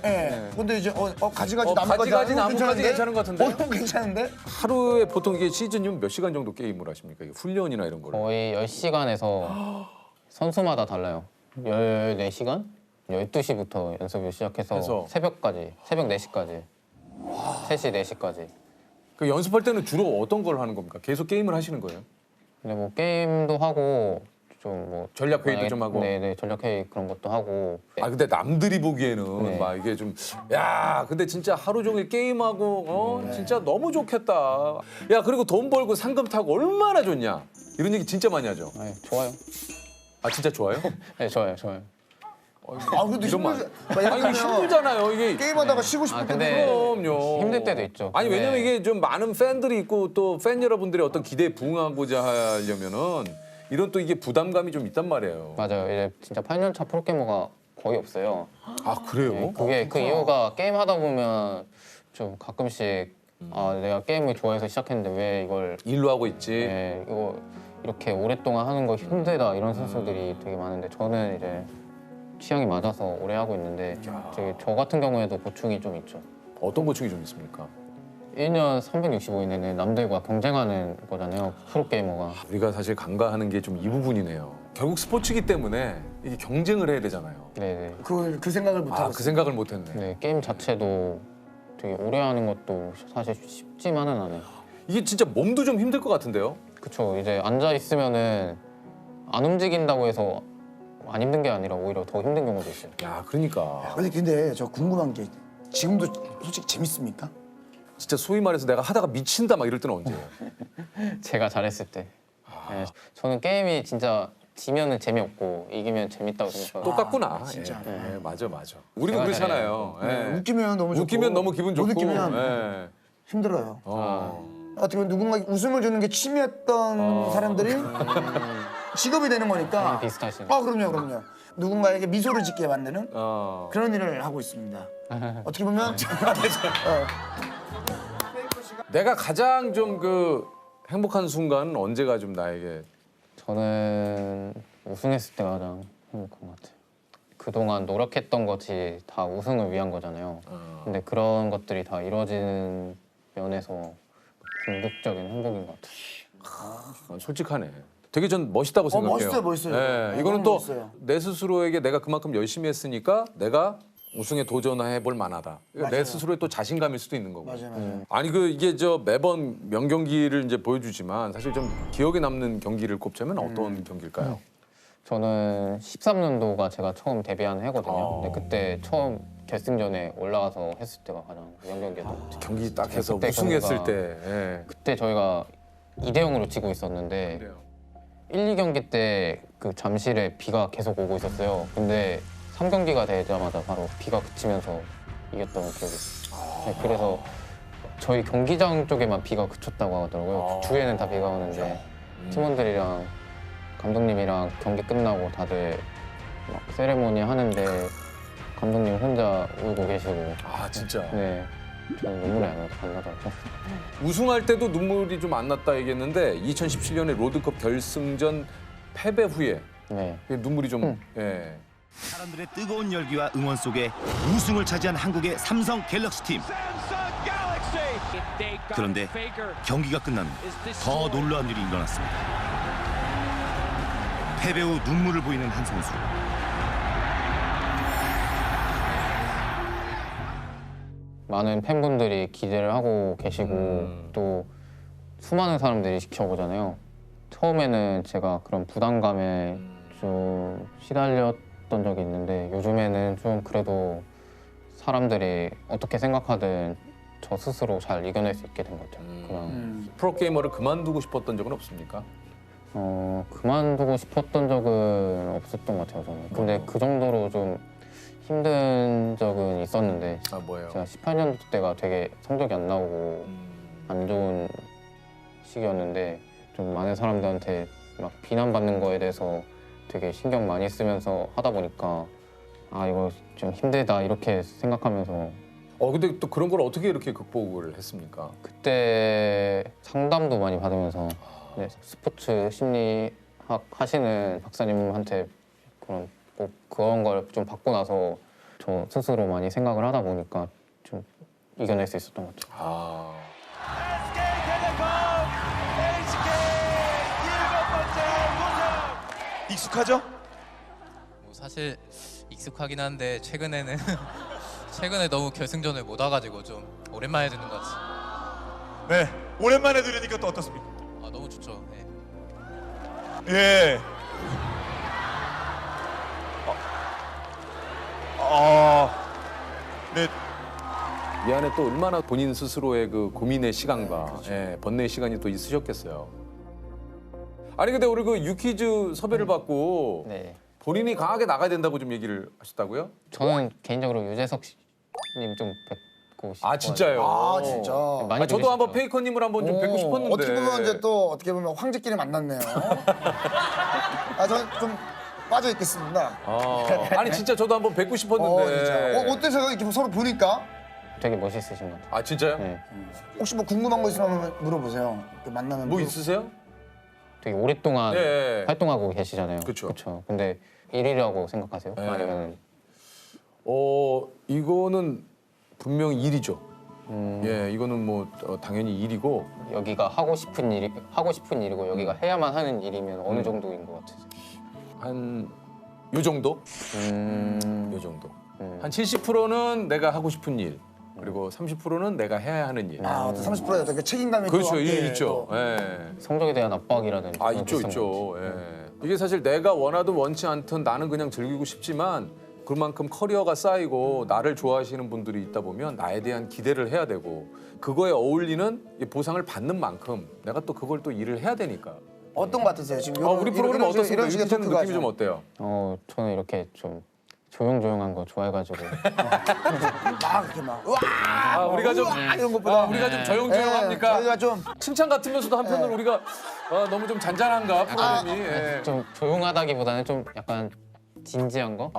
근데 이제 가지가지 가지가지 나뭇가지 괜찮은 것 같은데? 괜찮은데? 하루에 보통 이게 시즌이면 몇 시간 정도 게임을 하십니까? 이게 훈련이나 이런 거를. 거의 10시간에서 선수마다 달라요. 14시간? 12시부터 연습을 시작해서 해서. 새벽 4시까지. 3시, 4시까지. 그 연습할 때는 주로 어떤 걸 하는 겁니까? 계속 게임을 하시는 거예요? 근데 뭐 게임도 하고 좀 뭐 전략 회의도 좀 하고. 네, 전략 회의 그런 것도 하고. 근데 남들이 보기에는 네. 막 이게 좀 근데 진짜 하루 종일 게임하고 진짜 너무 좋겠다. 야 그리고 돈 벌고 상금 타고 얼마나 좋냐. 이런 얘기 진짜 많이 하죠. 좋아요. 진짜 좋아요? 네, 좋아요. 그래도 이러면 이게 힘들잖아요. 이게 게임하다가 쉬고 싶을 때 근데 그럼요. 힘들 때도 있죠. 아니 왜냐면 네. 이게 좀 많은 팬들이 있고 또 팬 여러분들의 어떤 기대에 부응하고자 하려면은 이런 또 이게 부담감이 좀 있단 말이에요. 맞아요. 이제 진짜 8년 차 프로게이머가 거의 없어요. 그래요? 그게 그 이유가 게임 하다 보면 좀 가끔씩 내가 게임을 좋아해서 시작했는데 왜 이걸 일로 하고 있지. 이거 이렇게 오랫동안 하는 거 힘들다 이런 선수들이 되게 많은데 저는 이제 취향이 맞아서 오래 하고 있는데 되게 저 같은 경우에도 보충이 좀 있죠. 어떤 보충이 좀 있습니까? 1년 365일 내내 남들과 경쟁하는 거잖아요. 프로게이머가. 우리가 사실 간과하는 게 좀 이 부분이네요. 결국 스포츠기 때문에 이게 경쟁을 해야 되잖아요. 네네. 그 생각을 못하고 그 생각을 못했네. 네, 게임 자체도 되게 오래 하는 것도 사실 쉽지만은 않아요. 이게 진짜 몸도 좀 힘들 것 같은데요? 그쵸. 이제 앉아 있으면은 안 움직인다고 해서 안 힘든 게 아니라 오히려 더 힘든 경우도 있어요. 그러니까. 근데 저 궁금한 게 지금도 솔직히 재밌습니까? 진짜 소위 말해서 내가 하다가 미친다 막 이럴 때는 언제예요? 제가 잘했을 때. 네, 저는 게임이 진짜 지면은 재미없고 이기면 재밌다고 생각하고. 똑같구나. 진짜. 맞아. 우리도 제가 그렇잖아요. 웃기면 너무 좋고 웃기면 너무 기분 좋고. 못 웃기면 힘들어요. 어떻게 보면 누군가 웃음을 주는 게 취미였던 사람들이 직업이 되는 거니까. 비슷하시네. 그럼요. 누군가에게 미소를 짓게 만드는 그런 일을 하고 있습니다. 어떻게 보면 내가 가장 좀 그 행복한 순간은 언제가 좀 나에게 저는 우승했을 때가 가장 행복한 것 같아요. 그동안 노력했던 것이 다 우승을 위한 거잖아요. 근데 그런 것들이 다 이루어지는 면에서 궁극적인 행복인 것 같아요. 솔직하네. 되게 전 멋있다고 생각해요. 멋있어요. 네, 이거는 또 멋있어요. 내 스스로에게 내가 그만큼 열심히 했으니까 내가 우승에 도전해 볼 만하다. 그러니까 내 스스로의 또 자신감일 수도 있는 거고. 맞아요. 아니 이게 매번 명경기를 이제 보여주지만 사실 좀 기억에 남는 경기를 꼽자면 어떤 경기일까요? 저는 13년도가 제가 처음 데뷔한 해거든요. 근데 그때 처음 결승전에 올라가서 했을 때가 가장 명경기였던 것 같아요. 경기 딱 해서 그때 우승했을 경기가- 때. 그때 저희가 2대0으로 지고 있었는데 1, 2경기 때 그 잠실에 비가 계속 오고 있었어요. 근데 3경기가 되자마자 바로 비가 그치면서 이겼던 기억이 있어요. 네, 그래서 저희 경기장 쪽에만 비가 그쳤다고 하더라고요. 주위에는 다 비가 오는데 팀원들이랑 감독님이랑 경기 끝나고 다들 막 세레모니 하는데 감독님 혼자 울고 계시고. 진짜. 네, 저는 눈물이 안 나더라고요. 우승할 때도 눈물이 좀 안 났다 얘기했는데 2017년에 롤드컵 결승전 패배 후에 네. 눈물이 좀 사람들의 뜨거운 열기와 응원 속에 우승을 차지한 한국의 삼성 갤럭시 팀. 그런데 경기가 끝난 후 더 놀라운 일이 일어났습니다. 패배 후 눈물을 보이는 한 선수. 많은 팬분들이 기대를 하고 계시고 또 수많은 사람들이 지켜보잖아요. 처음에는 제가 그런 부담감에 좀 시달렸던 적이 있는데 요즘에는 좀 그래도 사람들이 어떻게 생각하든 저 스스로 잘 이겨낼 수 있게 된 것 같아요. 그냥 프로게이머를 그만두고 싶었던 적은 없습니까? 그만두고 싶었던 적은 없었던 것 같아요. 저는. 근데 그 정도로 좀 힘든 적은 있었는데 아 뭐예요? 제가 18년도 때가 되게 성적이 안 나오고 안 좋은 시기였는데 좀 많은 사람들한테 막 비난받는 거에 대해서 되게 신경 많이 쓰면서 하다 보니까 아 이거 좀 힘들다 이렇게 생각하면서 근데 또 그런 걸 어떻게 이렇게 극복을 했습니까? 그때 상담도 많이 받으면서 네, 스포츠 심리학 하시는 박사님한테 꼭 그런 걸 좀 받고 나서 저 스스로 많이 생각을 하다 보니까 좀 이겨낼 수 있었던 것 같아요. 익숙하죠? 뭐 사실 익숙하긴 한데 최근에는 최근에 너무 결승전을 못 와가지고 좀 오랜만에 듣는 것 같아요. 네, 오랜만에 들으니까 또 어떻습니까? 아 너무 좋죠. 네. 예. 네. 이 안에 또 얼마나 본인 스스로의 그 고민의 시간과 번뇌의 시간이 또 있으셨겠어요. 아니 근데 우리 그 유퀴즈 섭외를 받고 네. 본인이 강하게 나가야 된다고 좀 얘기를 하셨다고요? 저는 개인적으로 유재석 님 좀 뵙고 싶어요. 아 진짜요? 아 진짜. 많이 저도 보고 한번 싶어요. 페이커님을 한번 좀 뵙고 싶었는데. 어떻게 보면 이제 또 어떻게 보면 황제끼리 만났네요. 저는 좀 빠져 있겠습니다. 아니 진짜 저도 한번 뵙고 싶었는데. 진짜. 어때서요? 이렇게 서로 보니까? 되게 멋있으신 것 같아요. 아 진짜요? 네. 혹시 뭐 궁금한 거 있으면 한번 물어보세요. 이렇게 만나는 뭐 분. 있으세요? 되게 오랫동안 네. 활동하고 계시잖아요. 그쵸. 그렇죠. 근데 일이라고 생각하세요? 네. 아니면 이거는 분명 일이죠. 예, 이거는 뭐 당연히 일이고. 여기가 하고 싶은 일이고 여기가 해야만 하는 일이면 어느 정도인 것 같으세요? 한 요 정도? 요 정도. 한 70%는 내가 하고 싶은 일. 그리고 30%는 내가 해야 하는 일. 또 30%에 또 책임감이 그렇죠, 또 함께 있죠. 또. 예. 성적에 대한 압박이라든지 아 그런 있죠, 비슷한 있죠. 예. 이게 사실 내가 원하든 원치 않든 나는 그냥 즐기고 싶지만 그만큼 커리어가 쌓이고 나를 좋아하시는 분들이 있다 보면 나에 대한 기대를 해야 되고 그거에 어울리는 이 보상을 받는 만큼 내가 또 그걸 또 일을 해야 되니까. 어떤 거 같으세요? 지금 우리 프로그램 어떻습니까? 이런 식의 유기체는 토크가 느낌이 좀 어때요? 저는 이렇게 좀 조용조용한 거 좋아해가지고 막 이렇게 막 우와 우리가 좀 이런 것보다 우리가 좀 조용조용합니까? 저희가 좀 칭찬 같으면서도 한편으로 우리가 너무 좀 잔잔한가 프로그램이. 예. 좀 조용하다기보다는 좀 약간 진지한 거?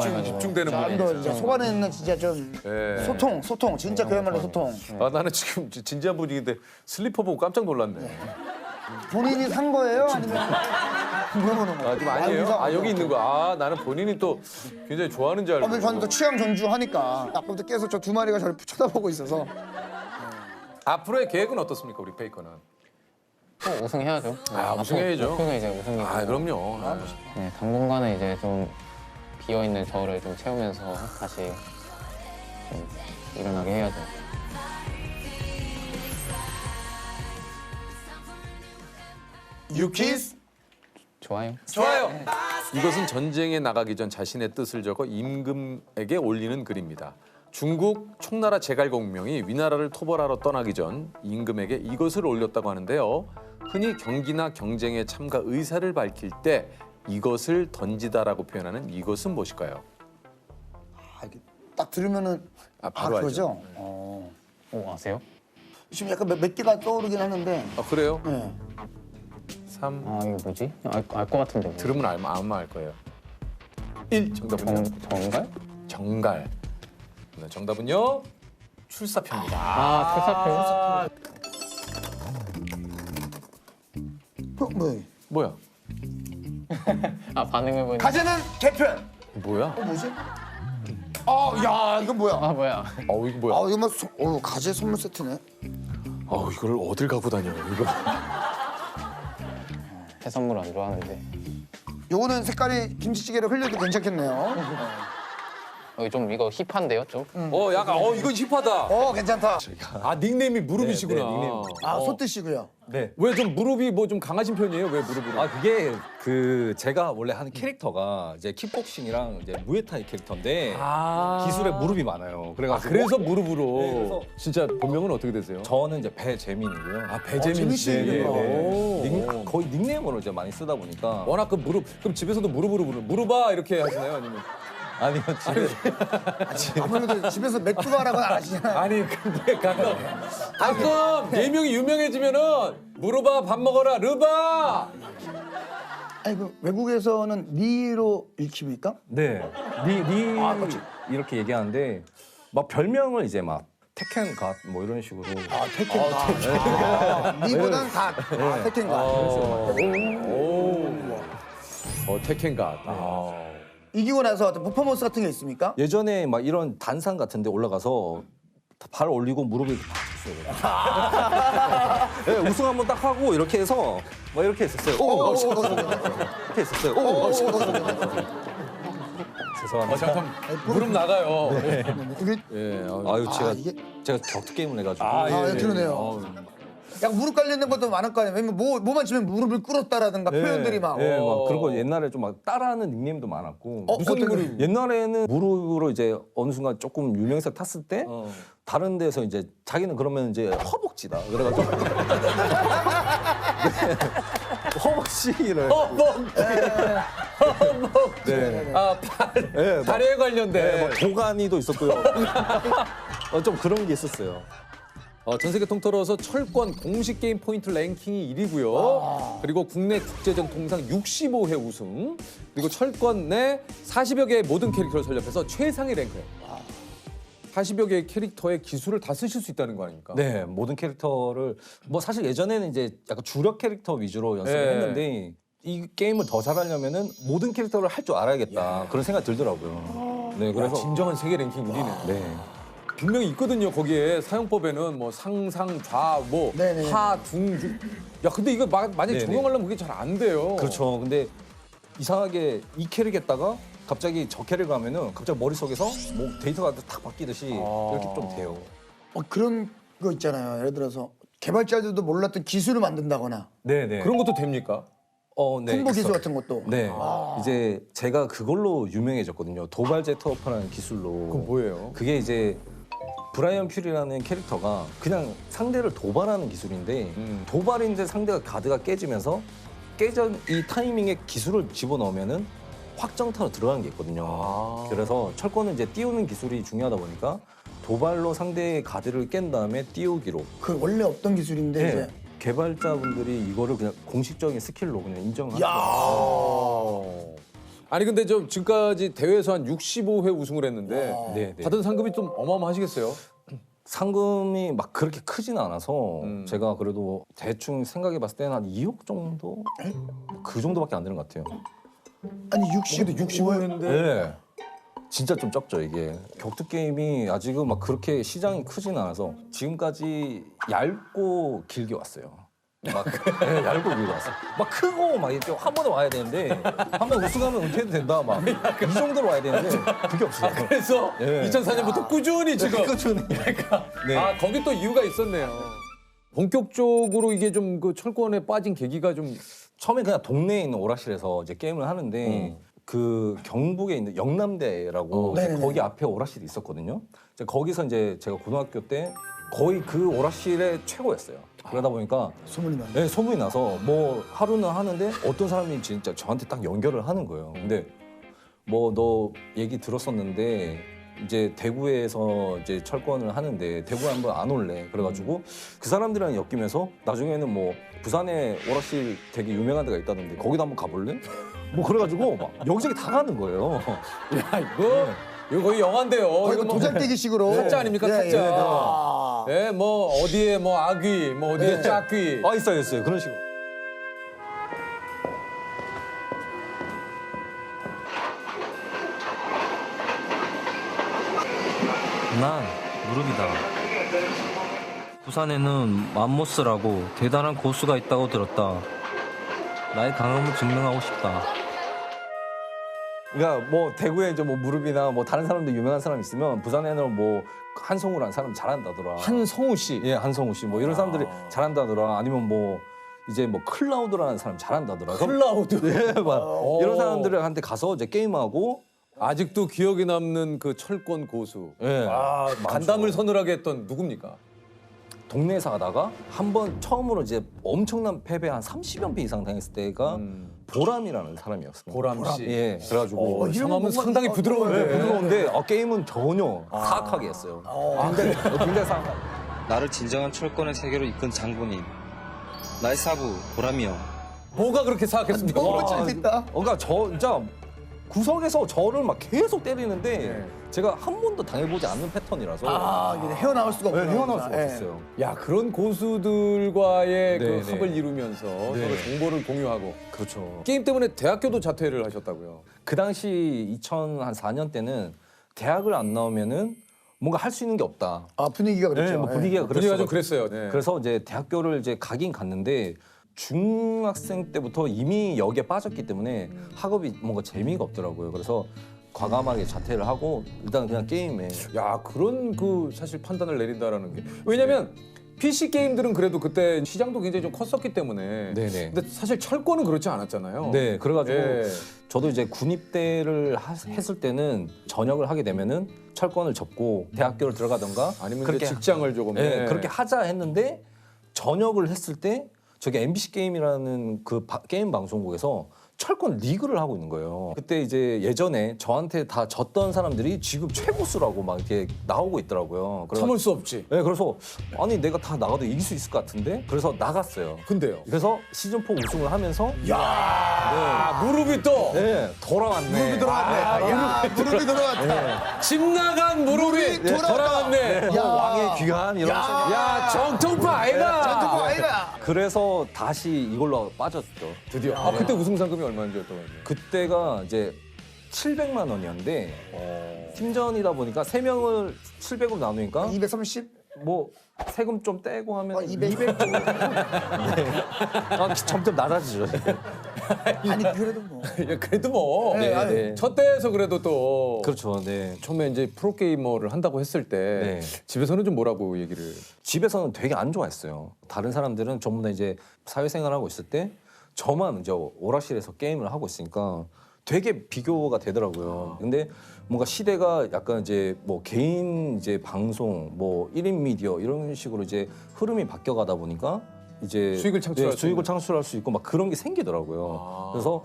좀 집중되는 분이. 좀더 이제 속안에 있는 진짜 좀 예. 소통 진짜 그야말로 소통. 나는 지금 진지한 분위기인데 슬리퍼 보고 깜짝 놀랐네. 본인이 산 거예요? 아니면 물어보는 거예요? 좀 아니에요? 여기 있는 거. 나는 본인이 또 굉장히 좋아하는 줄 알고. 근데 저는 또 취향 존중하니까 아까부터 계속 저 두 마리가 저를 쳐다보고 있어서. 앞으로의 계획은 어떻습니까, 우리 페이커는? 또 우승해야죠. 우승해야죠. 목표는 이제 우승이고. 그럼요. 네, 당분간은 이제 좀 비어 있는 저를 좀 채우면서 다시 좀 일어나게 해야죠. 유키스 좋아요. 좋아요. 이것은 전쟁에 나가기 전 자신의 뜻을 적어 임금에게 올리는 글입니다. 중국 총나라 제갈공명이 위나라를 토벌하러 떠나기 전 임금에게 이것을 올렸다고 하는데요. 흔히 경기나 경쟁에 참가 의사를 밝힐 때 이것을 던지다라고 표현하는 이것은 무엇일까요? 이렇게 딱 들으면은 바로 그거죠? 알죠. 아세요? 지금 약간 몇 개가 떠오르긴 하는데. 그래요? 네. 3. 이거 뭐지? 알 것 같은데. 뭐. 들으면 아마 알 거예요. 1. 정답은요? 정갈? 정갈. 네, 정답은요? 출사표입니다. 출사표. 뭐야? 반응을 보니. 가재는 개편. 뭐야? 뭐지? 야 이건 뭐야? 뭐야? 이거 뭐야? 이거 뭐 가재 선물 세트네. 이걸 어딜 갖고 다녀 이거. 해산물 안 좋아하는데. 요거는 색깔이 김치찌개를 흘려도 괜찮겠네요. 좀 이거 힙한데요, 좀? 약간 이건 힙하다. 괜찮다. 아 닉네임이 무릎이시구나. 네, 닉네임. 아, 소뜻이고요. 네. 왜 좀 무릎이 뭐 좀 강하신 편이에요? 왜 무릎으로? 아 그게 제가 원래 하는 캐릭터가 이제 킥복싱이랑 이제 무에타이 캐릭터인데 기술에 무릎이 많아요. 그래가지고 그래서 무릎으로. 네, 그래서 진짜 본명은 어떻게 되세요? 저는 이제 배재민이고요. 배재민 씨. 거의 닉네임으로 이제 많이 쓰다 보니까 워낙 그 무릎. 그럼 집에서도 무릎으로 부르는 무릎아 이렇게 하시나요? 아니면? 아니요 집에 아무래도 집에서 맥주바라고는 안 하시잖아요. 아니 근데 가끔 네 명이 유명해지면은 무릎아 밥 먹어라 르바. 아니 그 외국에서는 니로 읽힙니까? 네, 이렇게 얘기하는데 막 별명을 이제 막 테켄 갓 뭐 이런 식으로 테켄 갓. 니보단 갓. 테켄 갓. 테켄 갓. 이기고 나서 어떤 퍼포먼스 같은 게 있습니까? 예전에 막 이런 단상 같은 데 올라가서 발 올리고 무릎을 이렇게 팍 했어요. 네, 우승 한번 딱 하고 이렇게 해서 막 이렇게 했었어요. 이렇게 했었어요. 죄송합니다. 잠깐 무릎 나가요. 이게 예, 아유 제가 격투 게임을 해가지고. 그러네요. 약간 무릎 관련된 것도 많을 거 아니에요. 왜냐면 뭐만 치면 무릎을 꿇었다라든가 표현들이 막. 예, 막 그리고 옛날에 좀 막 따라하는 닉네임도 많았고. 무슨 무릎? 옛날에는 무릎으로 이제 어느 순간 조금 유명세 탔을 때 다른 데서 이제 자기는 그러면 이제 허벅지다. 그래가지고 허벅지를. 네. 다리에 관련된. 네, 뭐 도가니도 있었고요. 좀 그런 게 있었어요. 전 세계 통틀어서 철권 공식 게임 포인트 랭킹이 1위고요. 그리고 국내 국제전 통상 65회 우승. 그리고 철권 내 40여 개의 모든 캐릭터를 설립해서 최상위 랭크예요. 40여 개의 캐릭터의 기술을 다 쓰실 수 있다는 거 아닙니까? 네, 모든 캐릭터를 뭐 사실 예전에는 이제 약간 주력 캐릭터 위주로 연습을 했는데 이 게임을 더 잘하려면은 모든 캐릭터를 할 줄 알아야겠다 그런 생각이 들더라고요. 네, 그래서 진정한 세계 랭킹 1위네. 네. 분명히 있거든요. 거기에 사용법에는 뭐 상상, 좌, 뭐 네네. 하, 중, 중. 야, 근데 이거 만약 네네. 적용하려면 그게 잘 안 돼요. 그렇죠. 근데 이상하게 이 캐릭 했다가 갑자기 저 캐릭 하면은 갑자기 머릿속에서 뭐 데이터가 탁 바뀌듯이 이렇게 좀 돼요. 그런 거 있잖아요. 예를 들어서 개발자들도 몰랐던 기술을 만든다거나 네네. 그런 것도 됩니까? 네. 콤보 기술 있어요. 같은 것도. 네. 이제 제가 그걸로 유명해졌거든요. 도발 제트어프라는 기술로. 그건 뭐예요? 그게 이제 브라이언 퓨리라는 캐릭터가 그냥 상대를 도발하는 기술인데 도발인데 상대가 가드가 깨지면서 깨진 이 타이밍에 기술을 집어넣으면은 확정타로 들어가는 게 있거든요. 그래서 철권은 이제 띄우는 기술이 중요하다 보니까 도발로 상대의 가드를 깬 다음에 띄우기로. 그 원래 없던 기술인데 네. 이제. 개발자분들이 이거를 그냥 공식적인 스킬로 그냥 인정하고. 아니 근데 저 지금까지 대회에서 한 65회 우승을 했는데 네. 받은 상금이 좀 어마어마하시겠어요? 상금이 막 그렇게 크지는 않아서 제가 그래도 대충 생각해 봤을 때는 한 2억 정도? 그 정도밖에 안 되는 것 같아요. 아니 65 했는데. 네. 진짜 좀 적죠 이게. 격투 게임이 아직은 막 그렇게 시장이 크지는 않아서 지금까지 얇고 길게 왔어요. 막 얇고 길게 왔어요. 막 크고 막 이렇게 한 번에 와야 되는데 한 번 우승하면 은퇴해도 된다 막 이 정도로 와야 되는데 그게 없어요. 그래서 2004년부터 꾸준히 지금. 꾸준히. 아 거기 또 이유가 있었네요. 본격적으로 이게 좀 그 철권에 빠진 계기가 좀 처음에 그냥 동네에 있는 오락실에서 이제 게임을 하는데 그 경북에 있는 영남대라고 네네네. 거기 앞에 오락실이 있었거든요. 이제 거기서 이제 제가 고등학교 때 거의 그 오락실의 최고였어요. 그러다 보니까 소문이 나. 네, 소문이 나서 뭐 하루는 하는데 어떤 사람이 진짜 저한테 딱 연결을 하는 거예요. 근데 뭐 너 얘기 들었었는데 이제 대구에서 이제 철권을 하는데 대구에 한번 안 올래? 그래가지고 그 사람들이랑 엮이면서 나중에는 뭐 부산에 오락실 되게 유명한 데가 있다던데 거기도 한번 가볼래? 뭐 그래가지고 막 여기저기 다 가는 거예요. 야 이거 거의 영화인데요. 이거 뭐 도장떼기식으로. 타짜 아닙니까 타짜. 예, 뭐 어디에 뭐 아귀, 뭐 어디에 짝귀. 아 있어요 그런 식으로. 난 무릎이다. 부산에는 맘모스라고 대단한 고수가 있다고 들었다. 나의 강함을 증명하고 싶다. 그러니까 뭐 대구에 이제 뭐 무릎이나 뭐 다른 사람들 유명한 사람 있으면 부산에는 뭐 한성우라는 사람 잘한다더라. 한성우 씨. 예, 한성우 씨. 뭐 이런 사람들이 잘한다더라. 아니면 뭐 이제 뭐 클라우드라는 사람 잘한다더라. 클라우드. 예, 막 이런 사람들한테 가서 이제 게임하고 아직도 기억에 남는 그 철권 고수. 예. 간담을 서늘하게 했던 누굽니까? 동네에서 하다가 한 번 처음으로 이제 엄청난 패배 한 30연패 이상 당했을 때가 보람이라는 사람이었습니다. 보람 씨. 예, 그래가지고 성함은 상당히 부드러운데. 부드러운데 게임은 전혀 사악하게 했어요. 굉장히 사악. 나를 진정한 철권의 세계로 이끈 장본인. 나의 사부 보람이 형. 뭐가 그렇게 사악했습니까? 너무 재밌다. 그러니까 저 진짜 구석에서 저를 막 계속 때리는데 제가 한 번도 당해보지 않는 패턴이라서 이게 헤어나올 수가 없구나. 헤어나올 수가 예. 없었어요. 야, 그런 고수들과의 네, 그 네. 합을 이루면서 서로 정보를 공유하고 그렇죠. 게임 때문에 대학교도 자퇴를 하셨다고요. 그 당시 2004년 때는 대학을 안 나오면은 뭔가 할 수 있는 게 없다. 분위기가 그랬죠. 네, 뭐 분위기가 분위기가 좀 그랬어요. 네. 그래서 이제 대학교를 이제 가긴 갔는데 중학생 때부터 이미 여기에 빠졌기 때문에 학업이 뭔가 재미가 없더라고요. 그래서 과감하게 자퇴를 하고 일단 그냥 게임에. 야, 그런 그 사실 판단을 내린다라는 게 왜냐면 PC 게임들은 그래도 그때 시장도 굉장히 좀 컸었기 때문에. 네네. 근데 사실 철권은 그렇지 않았잖아요. 네, 그래가지고 예. 저도 이제 군입대를 했을 때는 전역을 하게 되면은 철권을 접고 대학교를 들어가던가 아니면 그렇게 직장을 조금. 네, 그렇게 하자 했는데 전역을 했을 때 저기 MBC 게임이라는 그 게임 방송국에서 철권 리그를 하고 있는 거예요. 그때 이제 예전에 저한테 다 졌던 사람들이 지금 최고수라고 막 이렇게 나오고 있더라고요. 참을 수 없지. 네, 그래서 아니 내가 다 나가도 이길 수 있을 것 같은데 그래서 나갔어요. 근데요. 그래서 시즌 4 우승을 하면서 야, 무릎이 또. 네, 돌아왔네. 무릎이 돌아왔네. 무릎이 돌아왔다. 집 나간 무릎이 돌아왔네. 야, 왕의 귀환 이런 식으로. 야, 정통파 아이가. 정통파 아이가. 그래서 다시 이걸로 빠졌죠. 드디어. 아, 그때 우승 상금이 얼마인지 여쭤봐요. 그때가 이제 700만 원이었는데 팀전이다 보니까 3명을 700으로 나누니까 230? 뭐 세금 좀 떼고 하면 200. 200 정도. 점점 낮아지죠. 아니 그래도 뭐. 그래도 뭐. 네, 네. 첫 대에서 그래도 또. 그렇죠. 네. 처음에 이제 프로게이머를 한다고 했을 때 집에서는 좀 뭐라고 얘기를. 집에서는 되게 안 좋아했어요. 다른 사람들은 전부 다 이제 사회생활하고 있을 때 저만 이제 오락실에서 게임을 하고 있으니까 되게 비교가 되더라고요. 근데 뭔가 시대가 약간 이제 뭐 개인 이제 방송, 뭐 1인 미디어 이런 식으로 이제 흐름이 바뀌어가다 보니까 이제 수익을 창출할 수 있는. 창출할 수 있고 막 그런 게 생기더라고요. 그래서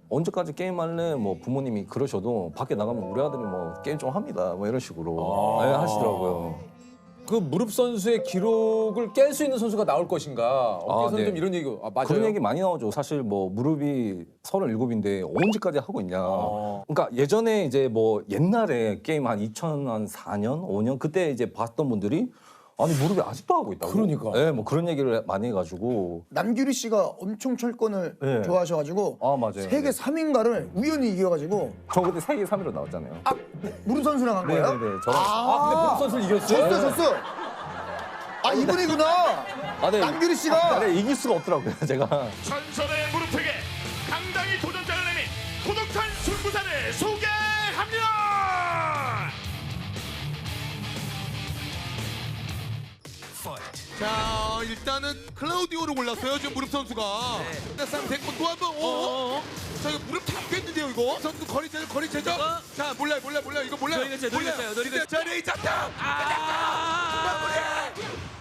언제까지 게임할래? 뭐 부모님이 그러셔도 밖에 나가면 우리 아들이 뭐 게임 좀 합니다. 뭐 이런 식으로 하시더라고요. 그 무릎 선수의 기록을 깰 수 있는 선수가 나올 것인가? 업계에서는 네. 좀 이런 얘기 맞아요. 그런 얘기 많이 나오죠. 사실 뭐 무릎이 37인데 언제까지 하고 있냐. 그러니까 예전에 이제 뭐 옛날에 게임 한 2004년, 5년 그때 이제 봤던 분들이 아니 무릎이 아직도 하고 있다고. 그러니까. 네, 뭐 그런 얘기를 많이 해가지고. 남규리 씨가 엄청 철권을 좋아하셔가지고 맞아요. 세계 3인가를 우연히 이겨가지고 저 그때 세계 3위로 나왔잖아요. 무릎 선수랑 한 거예요? 네네네. 저랑. 근데 무릎 선수를 이겼어요? 졌어. 이분이구나. 네. 남규리 씨가. 네, 이길 수가 없더라고요, 제가. 전설의 무릎에게 당당히 도전장을 내민 고독한 승부사를 소개합니다. 자, 일단은 클라우디오를 골랐어요. 지금 무릎 선수가. 네. 상 됐고 또 한 번. 자, 이거 무릎 닫겠는데요, 이거. 선수 거리 제적. 자, 몰라요. 이거 몰라요. 노리겠어요. 자, 레이 잡다.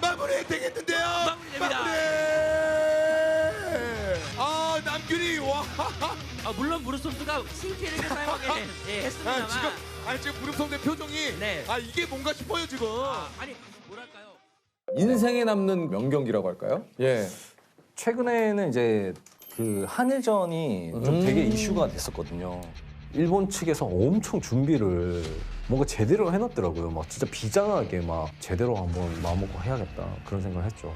마무리 되겠는데요. 마무리. 남규리 와. 물론 무릎 선수가 신캐릭을 사용하게 했습니다만. 지금 무릎 선수의 표정이. 이게 뭔가 싶어요, 지금. 아니 뭐랄까요? 인생에 남는 명경기라고 할까요? 예. 최근에는 이제 그 한일전이 좀 되게 이슈가 됐었거든요. 일본 측에서 엄청 준비를 뭔가 제대로 해놨더라고요. 막 진짜 비장하게 막 제대로 한번 마음먹고 해야겠다 그런 생각을 했죠.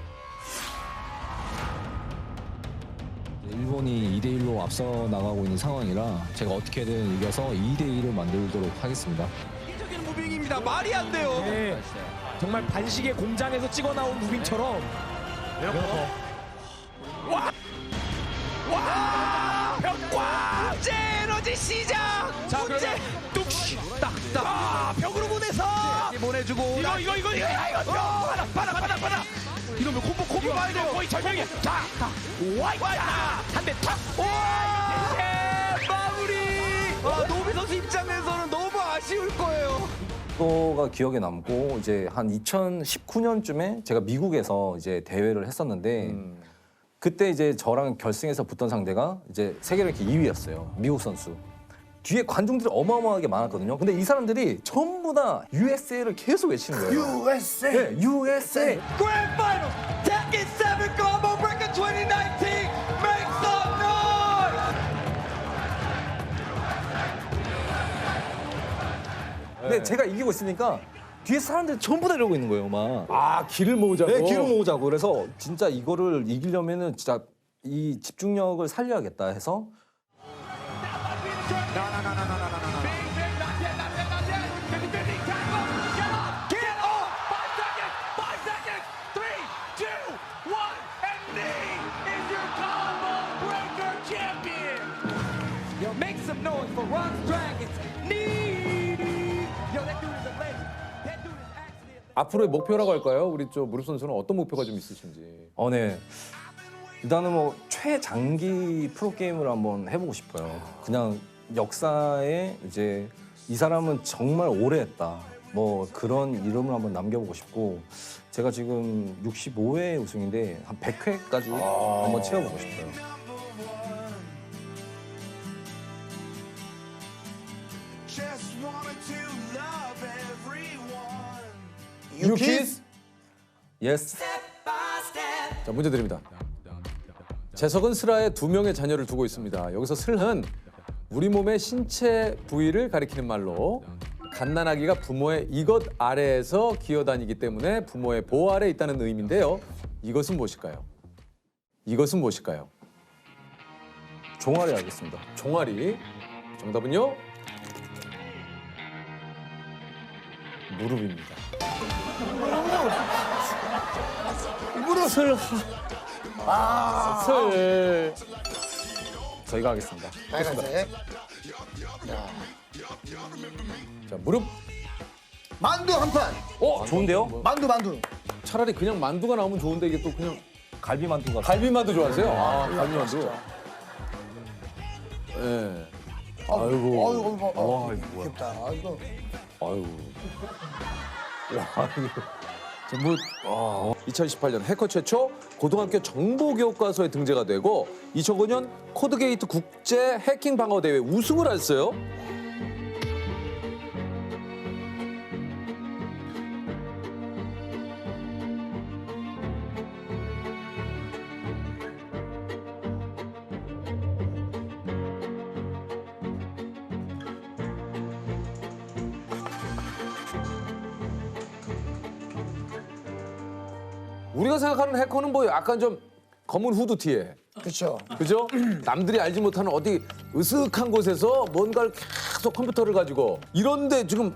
일본이 2대1로 앞서 나가고 있는 상황이라 제가 어떻게든 이겨서 2대2를 만들도록 하겠습니다. 세계적인 무빙입니다. 말이 안 돼요. 네. 정말 반시계 공장에서 찍어 나온 무빙처럼. 와! 벽광! 에너지 시작! 자, 받아. 이러면 콤보 봐야 돼요. 거의 절명이야. 자, 와이자 한대 탁. 마무리. 노비 선수 입장에서는 너무 아쉬울 거예요. 그거가 기억에 남고 이제 한 2019년쯤에 제가 미국에서 이제 대회를 했었는데 그때 이제 저랑 결승에서 붙던 상대가 이제 세계 랭킹 2위였어요. 미국 선수. 뒤에 관중들이 어마어마하게 많았거든요. 근데 이 사람들이 전부 다 USA를 계속 외치는 거예요. USA. 네, USA. Grand Final, Tekken 7 Combo Breaker 2019. Make some noise. 근데 제가 이기고 있으니까 뒤에 사람들이 전부 다 이러고 있는 거예요, 막. 아, 길을 모으자고? 네, 길을 모으자고. 그래서 진짜 이거를 이기려면은 진짜 이 집중력을 살려야겠다 해서 Make some noise for Ron Dragons. Yo, that dude is a legend. That dude is actually a 앞으로의 목표라고 할까요? 우리 저 무릎 선수는 어떤 목표가 좀 있으신지. 네. 일단은 뭐 최장기 프로게임을 한번 해보고 싶어요. 그냥 역사에 이제 이 사람은 정말 오래 했다. 뭐 그런 이름을 한번 남겨보고 싶고 제가 지금 65회 우승인데 한 100회까지 한번 채워보고 싶어요. 유키스? 예스. 자, 문제 드립니다. 재석은 슬아에 2명의 자녀를 두고 있습니다. 여기서 슬은 우리 몸의 신체 부위를 가리키는 말로 갓난아기가 부모의 이것 아래에서 기어다니기 때문에 부모의 보호 아래 있다는 의미인데요. 이것은 무엇일까요? 이것은 무엇일까요? 종아리 알겠습니다. 종아리. 정답은요? 무릎입니다. 무릎을. 슬. 저희가 하겠습니다. 빨간색. 자, 무릎. 만두 한 판. 좋은데요? 만두. 차라리 그냥 만두가 나오면 좋은데 이게 또 그냥 갈비만두가. 갈비만두 좋아하세요? 아, 네. 갈비만두. 예. 아이고. 아이고. 와, 이거 뭐야. 귀엽다. 이거. 아이고. 와, 이거. 자, 뭐, 2018년 해커 최초 고등학교 정보교과서에 등재가 되고 2009년 코드게이트 국제 해킹 방어 대회 우승을 했어요. 우리가 생각하는 해커는 뭐 약간 좀 검은 후드티에 그렇죠. 그죠? 남들이 알지 못하는 어디 으슥한 곳에서 뭔가를 계속 컴퓨터를 가지고 이런데 지금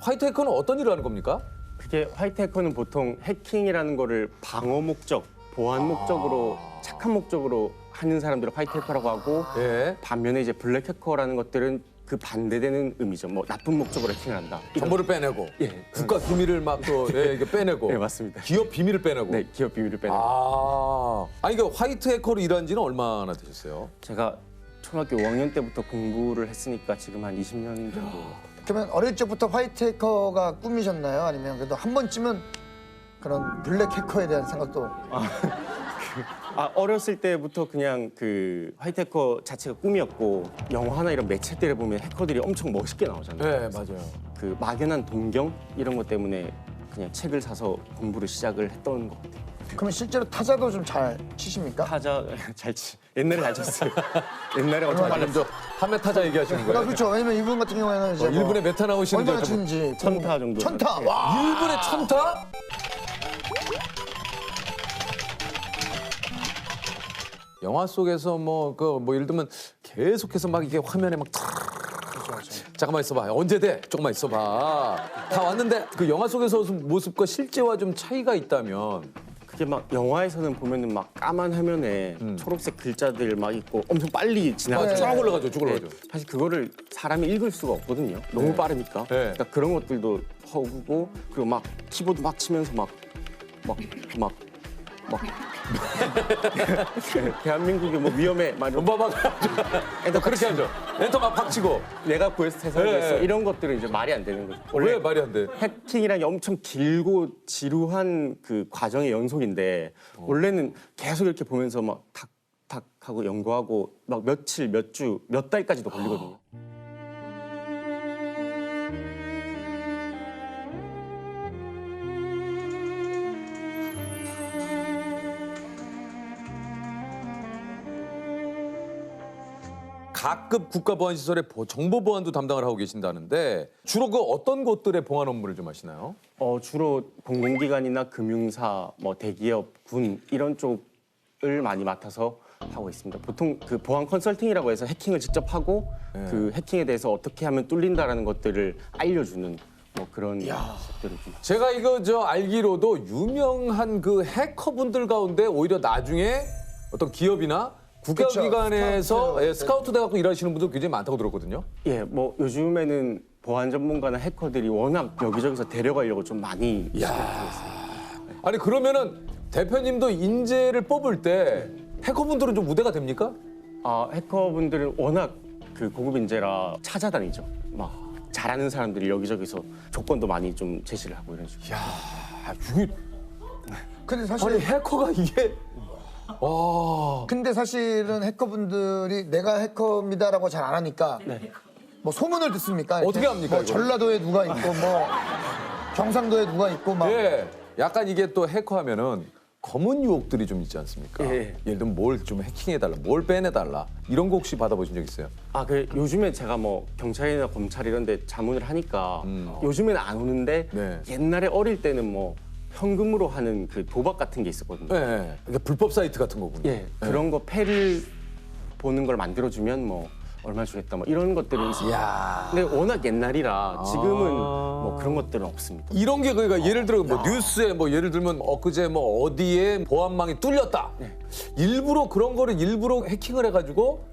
화이트 해커는 어떤 일을 하는 겁니까? 그게 화이트 해커는 보통 해킹이라는 거를 방어 목적, 보안 목적으로 착한 목적으로 하는 사람들을 화이트 해커라고 하고 반면에 이제 블랙 해커라는 것들은 그 반대되는 의미죠. 뭐 나쁜 목적으로 해킹을 한다. 정보를 빼내고 국가 기밀을 막 또 이게 빼내고 네, 맞습니다. 기업 비밀을 빼내고 네, 기업 비밀을 빼내고. 아니 그 화이트 해커로 일한 지는 얼마나 되셨어요? 제가 초등학교 5학년 때부터 공부를 했으니까 지금 한 20년 정도. 그러면 어릴 적부터 화이트 해커가 꿈이셨나요? 아니면 그래도 한 번쯤은 그런 블랙 해커에 대한 생각도? 어렸을 때부터 그냥 그 화이트 해커 자체가 꿈이었고 영화나 이런 매체들에 보면 해커들이 엄청 멋있게 나오잖아요. 네, 맞아요. 그 막연한 동경 이런 것 때문에 그냥 책을 사서 공부를 시작을 했던 것 같아요. 그러면 실제로 타자도 좀 잘 치십니까? 타자 잘 옛날에 잘 쳤어요. 옛날에 엄청 방금 저 판매 타자 얘기하시는 거예요? 그렇죠. 왜냐면 이분 같은 경우에는 이제 뭐 1분에 몇 타 나오시는지 얼마나 치는지 1000타 정도. 1000타. 와. 1분에 1000타? 영화 속에서 뭐 예를 들면 계속해서 막 이게 화면에 막 잠깐만 있어봐. 언제 돼? 조금만 있어봐. 다 왔는데 그 영화 속에서 모습과 실제와 좀 차이가 있다면 그게 막 영화에서는 보면은 막 까만 화면에 초록색 글자들 막 있고 엄청 빨리 지나가죠. 쭉 올라가죠, 쭉 올라가죠. 사실 그거를 사람이 읽을 수가 없거든요. 너무 빠르니까. 그러니까 그런 것들도 허구고 그리고 막 키보드 막 치면서 막 대한민국이 뭐 위험해 막 엔터 그렇게 하죠. 엔터 막 박치고 내가 구해서 세상을 네. 구했어 이런 것들은 이제 말이 안 되는 거죠. 왜 말이 안 돼? 해킹이라는 게 엄청 길고 지루한 그 과정의 연속인데 원래는 계속 이렇게 보면서 막 탁탁 하고 연구하고 막 며칠, 몇 주, 몇 달까지도 걸리거든요. 각급 국가보안시설의 정보 보안도 담당을 하고 계신다는데 주로 그 어떤 곳들의 보안 업무를 좀 하시나요? 주로 공공기관이나 금융사, 뭐 대기업, 군 이런 쪽을 많이 맡아서 하고 있습니다. 보통 그 보안 컨설팅이라고 해서 해킹을 직접 하고 그 해킹에 대해서 어떻게 하면 뚫린다라는 것들을 알려주는 뭐 그런 것들을 좀. 제가 이거 알기로도 유명한 그 해커분들 가운데 오히려 나중에 어떤 기업이나 국가기관에서 스카우트 돼갖고 일하시는 분들 굉장히 많다고 들었거든요. 예, 뭐 요즘에는 보안 전문가나 해커들이 워낙 여기저기서 데려가려고 좀 많이 시도하고 있습니다. 아니 그러면은 대표님도 인재를 뽑을 때 해커분들은 좀 우대가 됩니까? 해커분들은 워낙 그 고급 인재라 찾아다니죠. 막 잘하는 사람들이 여기저기서 조건도 많이 좀 제시를 하고 이런 식으로. 이게 근데 사실 아니 해커가 이게 근데 사실은 해커분들이 내가 해커입니다라고 잘 안 하니까 뭐 소문을 듣습니까? 이렇게? 어떻게 합니까, 뭐 이거? 전라도에 누가 있고 뭐 경상도에 누가 있고 막 예, 약간 이게 또 해커하면은 검은 유혹들이 좀 있지 않습니까? 예를 들면 뭘 좀 해킹해달라, 뭘 빼내달라 이런 거 혹시 받아보신 적 있어요? 그 요즘에 제가 뭐 경찰이나 검찰 이런 데 자문을 하니까 요즘에는 안 오는데 옛날에 어릴 때는 뭐 현금으로 하는 그 도박 같은 게 있었거든요. 네, 그러니까 불법 사이트 같은 거군요. 예, 그런 거 패를 보는 걸 만들어주면 뭐 얼마 주겠다 뭐 이런 것들은 있습니다. 근데 워낙 옛날이라 지금은 뭐 그런 것들은 없습니다. 이런 게 그러니까 예를 들어 뭐 뉴스에 뭐 예를 들면 엊그제 뭐 어디에 보안망이 뚫렸다. 일부러 그런 거를 일부러 해킹을 해가지고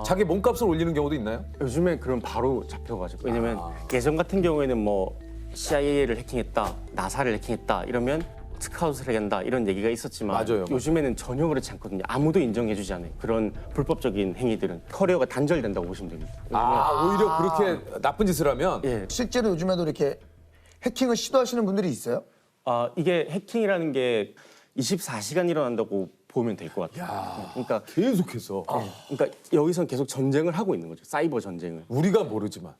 자기 몸값을 올리는 경우도 있나요? 요즘에 그럼 바로 잡혀가지고 왜냐면 예전 같은 경우에는 뭐 CIA를 해킹했다, 나사를 해킹했다 이러면 스카웃을 한다 이런 얘기가 있었지만 요즘에는 전혀 그렇지 않거든요. 아무도 인정해주지 않아요. 그런 불법적인 행위들은 커리어가 단절된다고 보시면 됩니다. 오히려 그렇게 나쁜 짓을 하면 실제로 요즘에도 이렇게 해킹을 시도하시는 분들이 있어요? 이게 해킹이라는 게 24시간 일어난다고 보면 될 것 같아요. 그러니까 계속해서. 그러니까 여기선 계속 전쟁을 하고 있는 거죠. 사이버 전쟁을. 우리가 모르지만.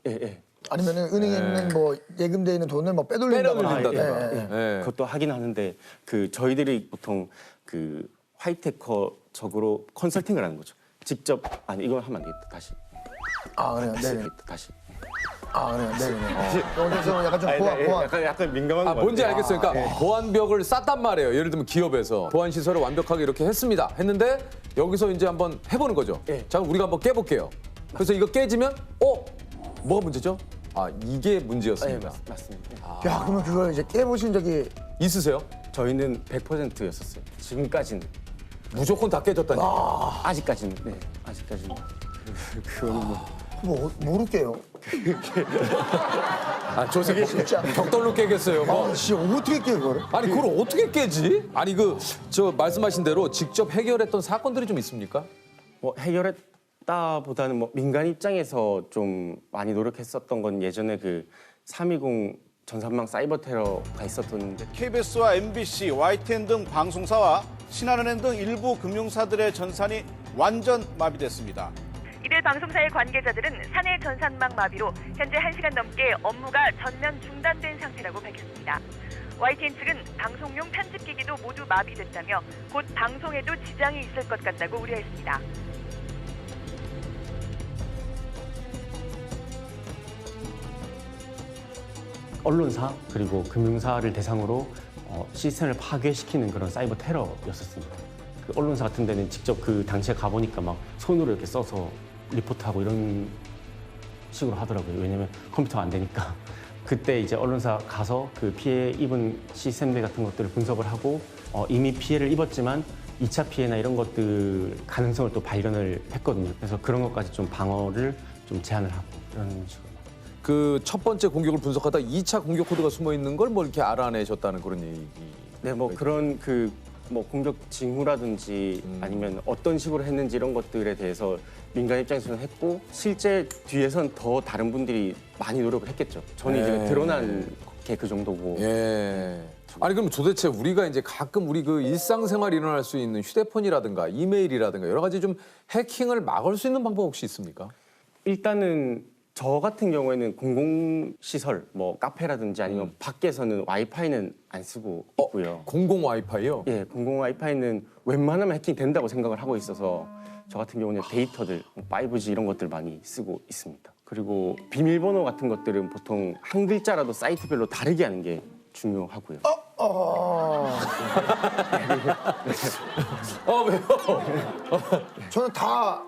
아니면 은행에 있는 뭐 예금돼 있는 돈을 뭐 빼돌린다거나. 그것도 하긴 하는데 그 저희들이 보통 그 화이트해커적으로 컨설팅을 하는 거죠. 직접 이건 하면 안 되겠다. 다시. 그래요. 네. 다시. 그래요. 네. 약간 좀 보안. 약간 민감한 거 뭔지 알겠어요. 그러니까 보안벽을 쌌단 말이에요. 예를 들면 기업에서 보안 시설을 완벽하게 이렇게 했습니다. 했는데 여기서 이제 한번 해보는 거죠. 자, 우리가 한번 깨볼게요. 그래서 이거 깨지면 뭐가 문제죠? 이게 문제였습니다. 맞습니다. 야, 그러면 그걸 이제 깨보신 적이 있으세요? 저희는 100%였었어요. 지금까지는. 무조건 다 깨졌다니. 아직까지는. 네, 아직까지는. 그거는 뭐로 깨요? 조셉 진짜 벽돌로 깨겠어요. 진짜 어떻게 깨 그거를? 아니 그걸 어떻게 깨지? 아니 저 말씀하신 대로 직접 해결했던 사건들이 좀 있습니까? 해결했다보다는 뭐 민간 입장에서 좀 많이 노력했었던 건 예전에 그 320 전산망 사이버 테러가 있었던데 KBS와 MBC, YTN 등 방송사와 신한은행 등 일부 금융사들의 전산이 완전 마비됐습니다. 이들 방송사의 관계자들은 사내 전산망 마비로 현재 1시간 넘게 업무가 전면 중단된 상태라고 밝혔습니다. YTN 측은 방송용 편집기기도 모두 마비됐다며 곧 방송에도 지장이 있을 것 같다고 우려했습니다. 언론사 그리고 금융사를 대상으로 시스템을 파괴시키는 그런 사이버 테러였었습니다. 그 언론사 같은 데는 직접 그 당시에 가보니까 막 손으로 이렇게 써서 리포트하고 이런 식으로 하더라고요. 왜냐면 컴퓨터가 안 되니까. 그때 이제 언론사 가서 그 피해 입은 시스템들 같은 것들을 분석을 하고 이미 피해를 입었지만 2차 피해나 이런 것들 가능성을 또 발견을 했거든요. 그래서 그런 것까지 좀 방어를 좀 제한을 하고 이런 식으로. 그 첫 번째 공격을 분석하다 2차 공격 코드가 숨어 있는 걸 뭐 이렇게 알아내셨다는 그런 얘기. 네, 뭐 그런 그 뭐 공격 징후라든지 아니면 어떤 식으로 했는지 이런 것들에 대해서 민간 입장에서는 했고 실제 뒤에선 더 다른 분들이 많이 노력을 했겠죠. 저는 이제 드러난 게 그 정도고. 예. 아니 그럼 도대체 우리가 이제 가끔 우리 그 일상생활에 일어날 수 있는 휴대폰이라든가 이메일이라든가 여러 가지 좀 해킹을 막을 수 있는 방법 혹시 있습니까? 일단은 저 같은 경우에는 공공시설, 뭐 카페라든지 아니면 밖에서는 와이파이는 안 쓰고 있고요. 공공 와이파이요? 예, 공공 와이파이는 웬만하면 해킹 된다고 생각을 하고 있어서 저 같은 경우는 데이터들, 5G 이런 것들 많이 쓰고 있습니다. 그리고 비밀번호 같은 것들은 보통 한 글자라도 사이트별로 다르게 하는 게 중요하고요. 왜요? 저는 다.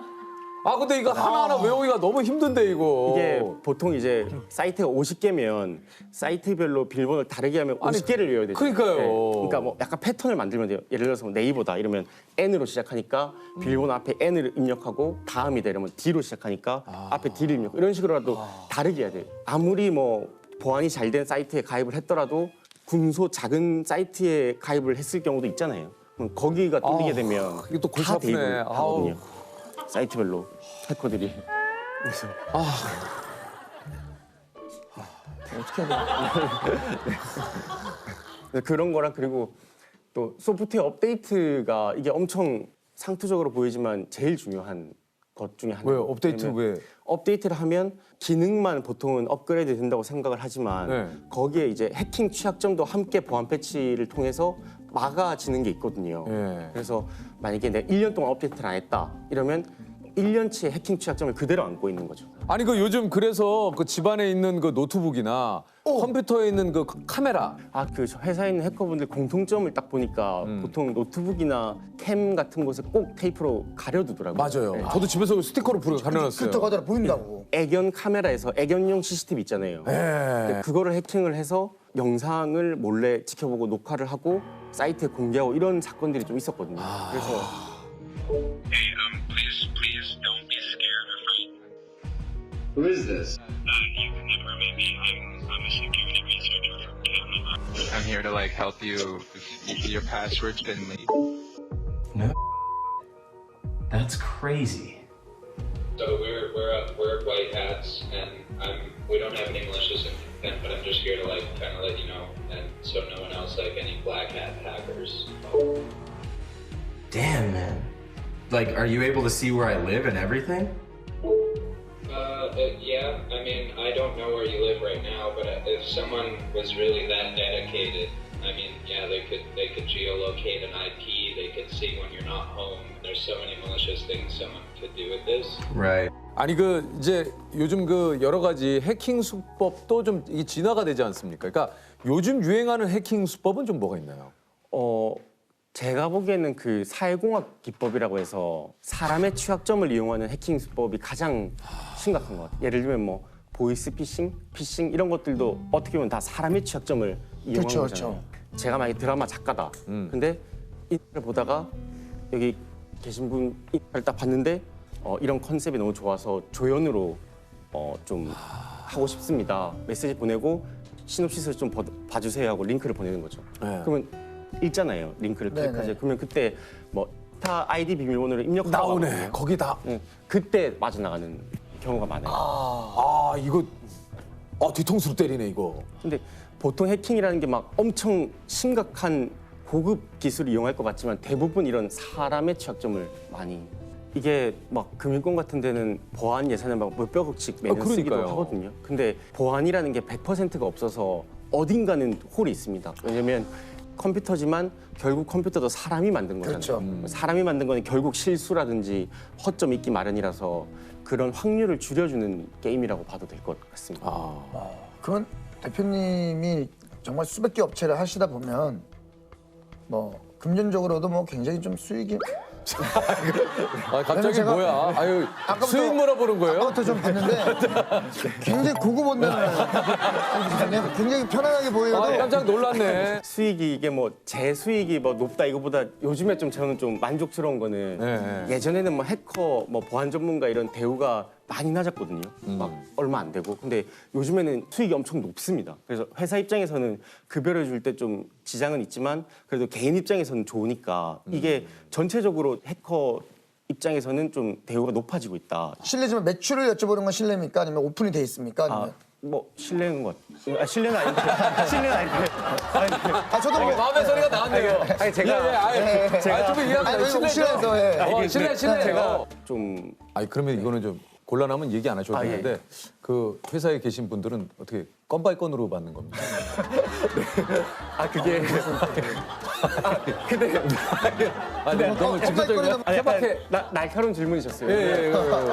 근데 이거 하나하나 외우기가 너무 힘든데 이거. 이게 보통 이제 사이트가 50개면 사이트별로 비밀번호를 다르게 하면 50개를 외워야 되죠. 그러니까요. 그러니까 뭐 약간 패턴을 만들면 돼요. 예를 들어서 네이버다 이러면 N으로 시작하니까 비밀번호 앞에 N을 입력하고 다음이다 이러면 D로 시작하니까 앞에 D를 입력. 이런 식으로라도 다르게 해야 돼요. 아무리 뭐 보안이 잘 된 사이트에 가입을 했더라도 군소 작은 사이트에 가입을 했을 경우도 있잖아요. 그럼 거기가 뚫리게 되면 이게 또 골치 다 아프네. 대입을 하거든요. 사이트별로 해커들이. 그래서 어떻게 해야 돼? 그런 거랑 그리고 또 소프트웨어 업데이트가 이게 엄청 상투적으로 보이지만 제일 중요한 것 중에 하나. 왜요? 업데이트 왜? 업데이트를 하면 기능만 보통은 업그레이드 된다고 생각을 하지만 거기에 이제 해킹 취약점도 함께 보안 패치를 통해서 막아지는 게 있거든요. 그래서 만약에 내가 1년 동안 업데이트를 안 했다 이러면 1년치의 해킹 취약점을 그대로 안고 있는 거죠. 아니 그 요즘 그래서 그 집안에 있는 그 노트북이나 컴퓨터에 있는 그 카메라. 그 회사에 있는 해커분들 공통점을 딱 보니까 보통 노트북이나 캠 같은 곳에 꼭 테이프로 가려두더라고요. 맞아요. 저도 집에서 스티커로 가려놨어요. 스티커 가더라 보인다고. 애견 카메라에서 애견용 CCTV 있잖아요. 근데 그거를 해킹을 해서 영상을 몰래 지켜보고 녹화를 하고 사이트에 공개하고 이런 사건들이 좀 있었거든요. 그래서 Please don't be scared or frightened. Who is this? You can never meet me. I'm a security researcher from Canada. I'm here to help you if your password's been leaked. No. That's crazy. So we're white hats, and we don't have any malicious intent, but I'm just here to kind of let you know, and so no one else any black hat hackers. Damn, man. Are you able to see where I live and everything? Yeah. I mean, I don't know where you live right now, but if someone was really that dedicated, I mean, yeah, they could geolocate an IP. They could see when you're not home. There's so many malicious things someone could do with this. Right. 아니 그 이제 요즘 그 여러 가지 해킹 수법도 좀 이게 진화가 되지 않습니까? 그러니까 요즘 유행하는 해킹 수법은 좀 뭐가 있나요? 제가 보기에는 그 사회공학 기법이라고 해서 사람의 취약점을 이용하는 해킹 수법이 가장 심각한 것 같아요. 예를 들면 뭐 보이스 피싱 이런 것들도 어떻게 보면 다 사람의 취약점을 이용하는 거잖아요. 제가 만약에 드라마 작가다. 근데 인터넷을 보다가 여기 계신 분 인터넷을 딱 봤는데 이런 컨셉이 너무 좋아서 조연으로 좀 하고 싶습니다. 메시지 보내고 시놉시스를 좀 봐주세요 하고 링크를 보내는 거죠. 그러면 읽잖아요. 링크를 클릭하죠. 그러면 그때 뭐 스타 아이디 비밀번호를 입력하고 나오네. 거기다. 그때 빠져나가는 경우가 많아요. 이거 뒤통수로 때리네 이거. 근데 보통 해킹이라는 게 막 엄청 심각한 고급 기술을 이용할 것 같지만 대부분 이런 사람의 취약점을 많이 이게 막 금융권 같은 데는 보안 예산을 막 몇백억씩 매년 쓰기도 하거든요. 근데 보안이라는 게 100%가 없어서 어딘가는 홀이 있습니다. 왜냐면 컴퓨터지만 결국 컴퓨터도 사람이 만든 거잖아요. 사람이 만든 거는 결국 실수라든지 허점이 있기 마련이라서 그런 확률을 줄여주는 게임이라고 봐도 될 것 같습니다. 그건 대표님이 정말 수백 개 업체를 하시다 보면 뭐 금전적으로도 뭐 굉장히 좀 수익이 아, 갑자기 제가 뭐야? 아유, 수익 물어보는 거예요? 아까부터 좀 봤는데 굉장히 고급원단을 굉장히 편안하게 보여도 깜짝 놀랐네. 수익이 이게 뭐 제 수익이 뭐 높다 이거보다 요즘에 좀 저는 좀 만족스러운 거는 예전에는 뭐 해커, 뭐 보안 전문가 이런 대우가 많이 낮았거든요. 막 얼마 안 되고. 근데 요즘에는 수익이 엄청 높습니다. 그래서 회사 입장에서는 급여를 줄 때 좀 지장은 있지만 그래도 개인 입장에서는 좋으니까 이게 전체적으로 해커 입장에서는 좀 대우가 높아지고 있다. 실례지만 매출을 여쭤보는 건 실례입니까? 아니면 오픈이 돼 있습니까? 아니면? 뭐 실례인 것 같아요. 실례는 아닌데. 실례는 아닌데. 저도 뭐 마음의 소리가 나왔네요. 아니 제가 좀 이해하세요. 실례. 제가 좀 아니 그러면 이거는 좀 곤란하면 얘기 안 하셔도 되는데 그 회사에 계신 분들은 어떻게 건 바이 건으로 받는 겁니까? 그게 근데 너무 직접적이야. 케바케 날카로운 질문이셨어요. 예.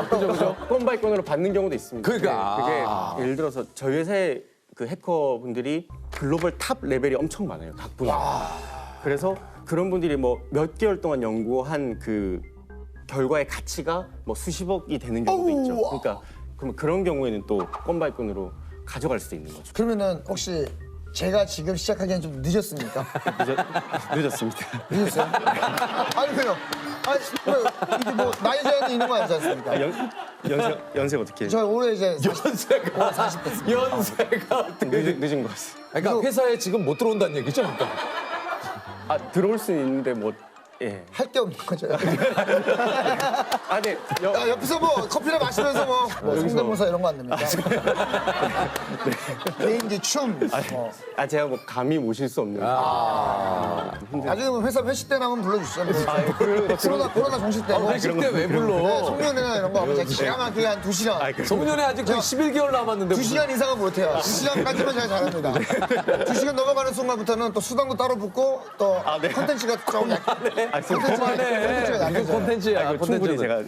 그죠. 건바이 건으로 받는 경우도 있습니다. 그러니까. 그게 예를 들어서 저희 회사의 그 해커 분들이 글로벌 탑 레벨이 엄청 많아요. 각 분야. 그래서 그런 분들이 뭐 몇 개월 동안 연구한 그 결과의 가치가 뭐 수십억이 되는 경우도 있죠. 그러니까 그런 경우에는 또 건바이 건으로 가져갈 수 있는 거죠. 그러면은 혹시 제가 지금 시작하기엔 좀 늦었습니까? 늦었습니다. 늦었어요? 아니 왜요? 아니 왜 이게 뭐 나이 제한이 있는 거 아니지 않습니까? 연세가 어떻게? 저 올해 이제 40, 연세가 40 됐습니다. 연세가 어떻게 늦은 것 같습니다. 그러니까 회사에 지금 못 들어온다는 얘기죠, 그러니까. 들어올 수는 있는데 뭐 예. 할 게 없는 거죠. 네. 옆에서 뭐 커피를 마시면서 뭐 성대모사 이런 거 안 됩니까? 개인기 춤. 제가 뭐 감히 모실 수 없는. 나중에 뭐 회사 회식 때 나면 불러주시죠. 코로나 정식 때. 회식 때 왜 불러? 네, 송년회나 이런 거 하면 제가 기가 막히게 한 2시간. 송년회 아직 거의 11개월 남았는데. 2시간 이상은 못해요. 2시간까지만 제가 잘합니다. 2시간 넘어가는 순간부터는 또 수당도 따로 붙고 또 콘텐츠가 좀 그만해. 콘텐츠야. 충분히 제가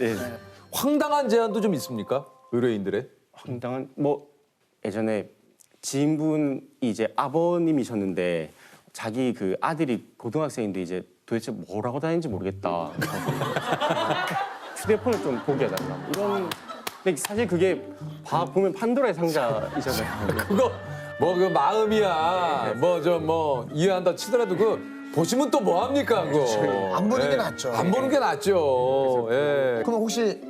황당한 제안도 좀 있습니까? 의뢰인들의? 황당한 뭐 예전에 지인분이 이제 아버님이셨는데 자기 그 아들이 고등학생인데 이제 도대체 뭐라고 다니는지 모르겠다. 휴대폰을 좀 보게 해달라. 이런 근데 사실 그게 보면 판도라의 상자이잖아요. 그거 뭐 그 마음이야. 뭐 이해한다 치더라도 보시면 또 뭐 합니까 그거? 안 보는 게 낫죠. 안 보는 게 낫죠. 예. 그럼 혹시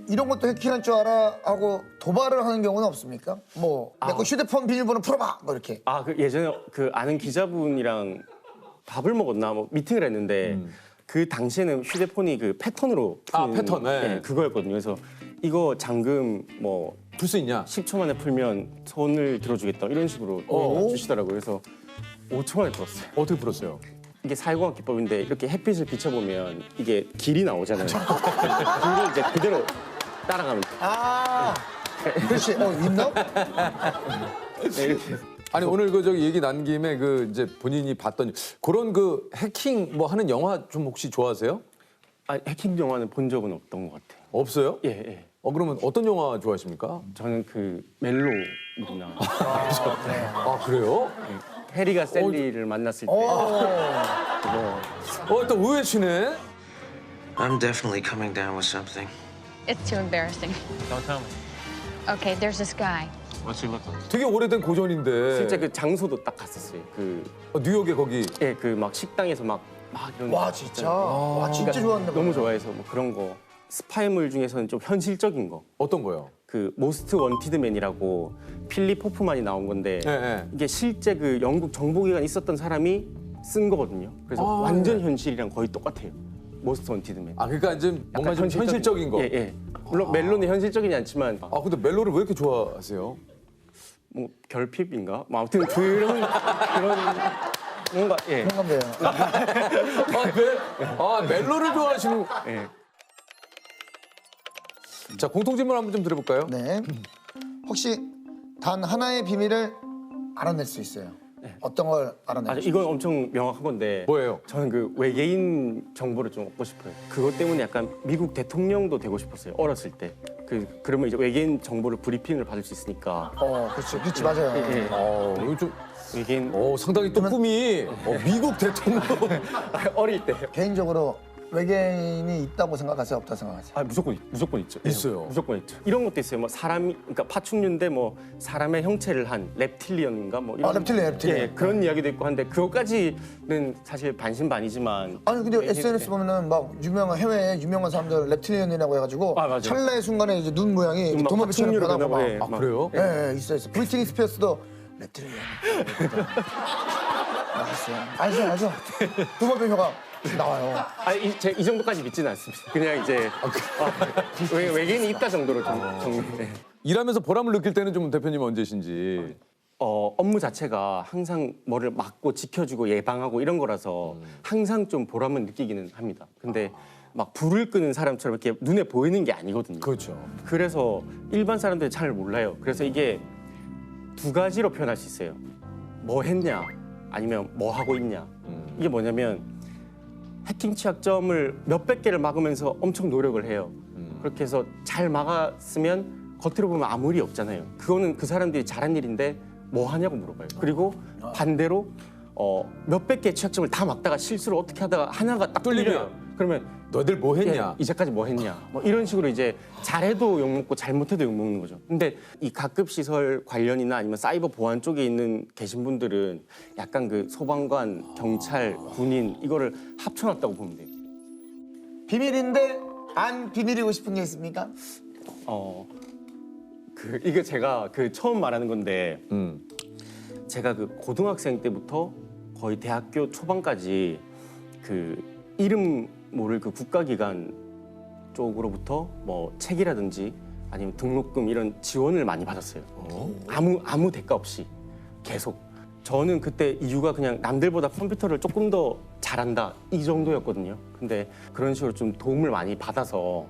이런 것도 해킹할 줄 알아 하고 도발을 하는 경우는 없습니까? 뭐 내 거 휴대폰 비밀번호 풀어봐 뭐 이렇게. 그 예전에 그 아는 기자분이랑 밥을 먹었나 뭐 미팅을 했는데 그 당시에는 휴대폰이 그 패턴으로 푸는 패턴. 네. 그거였거든요. 그래서 이거 잠금 뭐 풀 수 있냐? 10초 만에 풀면 손을 들어주겠다 이런 식으로 주시더라고요. 그래서 5초 만에 풀었어요. 어떻게 풀었어요? 이게 사회공학 기법인데 이렇게 햇빛을 비춰보면 이게 길이 나오잖아요. 길을 이제 그대로 따라가면 돼요. 그렇지. 있나? 네, 이렇게. 아니 오늘 얘기 난 김에 이제 본인이 봤던 그런 해킹 뭐 하는 영화 좀 혹시 좋아하세요? 해킹 영화는 본 적은 없던 것 같아요. 없어요? 예. 그러면 어떤 영화 좋아하십니까? 저는 그 멜로나. 그래요? 해리가 셀리를 만났을 때. 또 의외시네. I'm definitely coming down with something. It's too embarrassing. Don't tell me. Okay, there's this guy. What's he look like? 되게 오래된 고전인데. 실제 그 장소도 딱 갔었어요. 뉴욕에 거기. 예, 그 막 식당에서 막 이런. 와 진짜. 와 진짜 좋아한다. 너무 좋아해서 뭐 그런 거. 스파이물 중에서는 좀 현실적인 거. 어떤 거요? 그 모스트 원티드 맨이라고 필립 호프만이 나온 건데 이게 실제 그 영국 정보기관에 있었던 사람이 쓴 거거든요. 그래서 완전 현실이랑 거의 똑같아요. 모스트 원티드 맨. 그러니까 이제 뭔가 좀 현실적인 거. 예. 물론 멜로는 현실적이지 않지만. 근데 멜로를 왜 이렇게 좋아하세요? 뭐 결핍인가? 뭐 아무튼 그런 뭔가 공감돼요. 멜로를 좋아하시는. 자, 공통 질문 한번 좀 드려볼까요? 네. 혹시 단 하나의 비밀을 알아낼 수 있어요? 어떤 걸 알아낼 수 있어요? 이건 엄청 명확한 건데. 뭐예요? 저는 그 외계인 정보를 좀 얻고 싶어요. 그것 때문에 약간 미국 대통령도 되고 싶었어요. 어렸을 때. 그러면 이제 외계인 정보를 브리핑을 받을 수 있으니까. 그렇지 맞아요. 이거 좀 외계인. 상당히 또 꿈이 미국 대통령. 어릴 때. 개인적으로 외계인이 있다고 생각하세요? 없다고 생각하세요? 아, 무조건 있죠. 있어요. 무조건 있죠. 이런 것도 있어요. 뭐 사람이 그러니까 파충류인데 뭐 사람의 형체를 한 reptilian인가 뭐 이런 reptilian. 예, 그런 이야기도 있고 한데 그것까지는 사실 반신반의지만 아니 근데 예, SNS 보면은 막 유명한 해외에 유명한 사람들 reptilian이라고 해가지고 맞아요. 찰나의 순간에 이제 눈 모양이 막 도마뱀처럼 파충류로 변하고 막. 변하고, 예, 그래요? 예, 있어요. 브리트니 스피어스도 reptilian. 나왔어요. 알죠? 도마뱀 혀가 나와요. 이 정도까지 믿지는 않습니다. 그냥 이제 외계인이 있다 정도로 좀 정리. 일하면서 보람을 느낄 때는 좀 대표님 언제신지. 업무 자체가 항상 뭐를 막고 지켜주고 예방하고 이런 거라서 항상 좀 보람을 느끼기는 합니다. 근데 막 불을 끄는 사람처럼 이렇게 눈에 보이는 게 아니거든요. 그렇죠. 그래서 일반 사람들이 잘 몰라요. 그래서 이게 두 가지로 표현할 수 있어요. 뭐 했냐 아니면 뭐 하고 있냐. 이게 뭐냐면 해킹 취약점을 몇백 개를 막으면서 엄청 노력을 해요. 그렇게 해서 잘 막았으면 겉으로 보면 아무 일이 없잖아요. 그거는 그 사람들이 잘한 일인데 뭐 하냐고 물어봐요. 그리고 반대로 몇백 개의 취약점을 다 막다가 실수를 어떻게 하다가 하나가 딱 뚫리면 그러면 너희들 뭐 했냐? 예, 이제까지 뭐 했냐? 뭐 이런 식으로 이제 잘해도 욕먹고 잘못해도 욕먹는 거죠. 근데 이 가급 시설 관련이나 아니면 사이버 보안 쪽에 있는 계신 분들은 약간 그 소방관, 경찰, 군인 이거를 합쳐놨다고 보면 돼요. 비밀인데 안 비밀이고 싶은 게 있습니까? 이게 제가 처음 말하는 건데 제가 그 고등학생 때부터 거의 대학교 초반까지 그 이름 모를 그 국가기관 쪽으로부터 뭐 책이라든지 아니면 등록금 이런 지원을 많이 받았어요. 아무 대가 없이 계속. 저는 그때 이유가 그냥 남들보다 컴퓨터를 조금 더 잘한다 이 정도였거든요. 근데 그런 식으로 좀 도움을 많이 받아서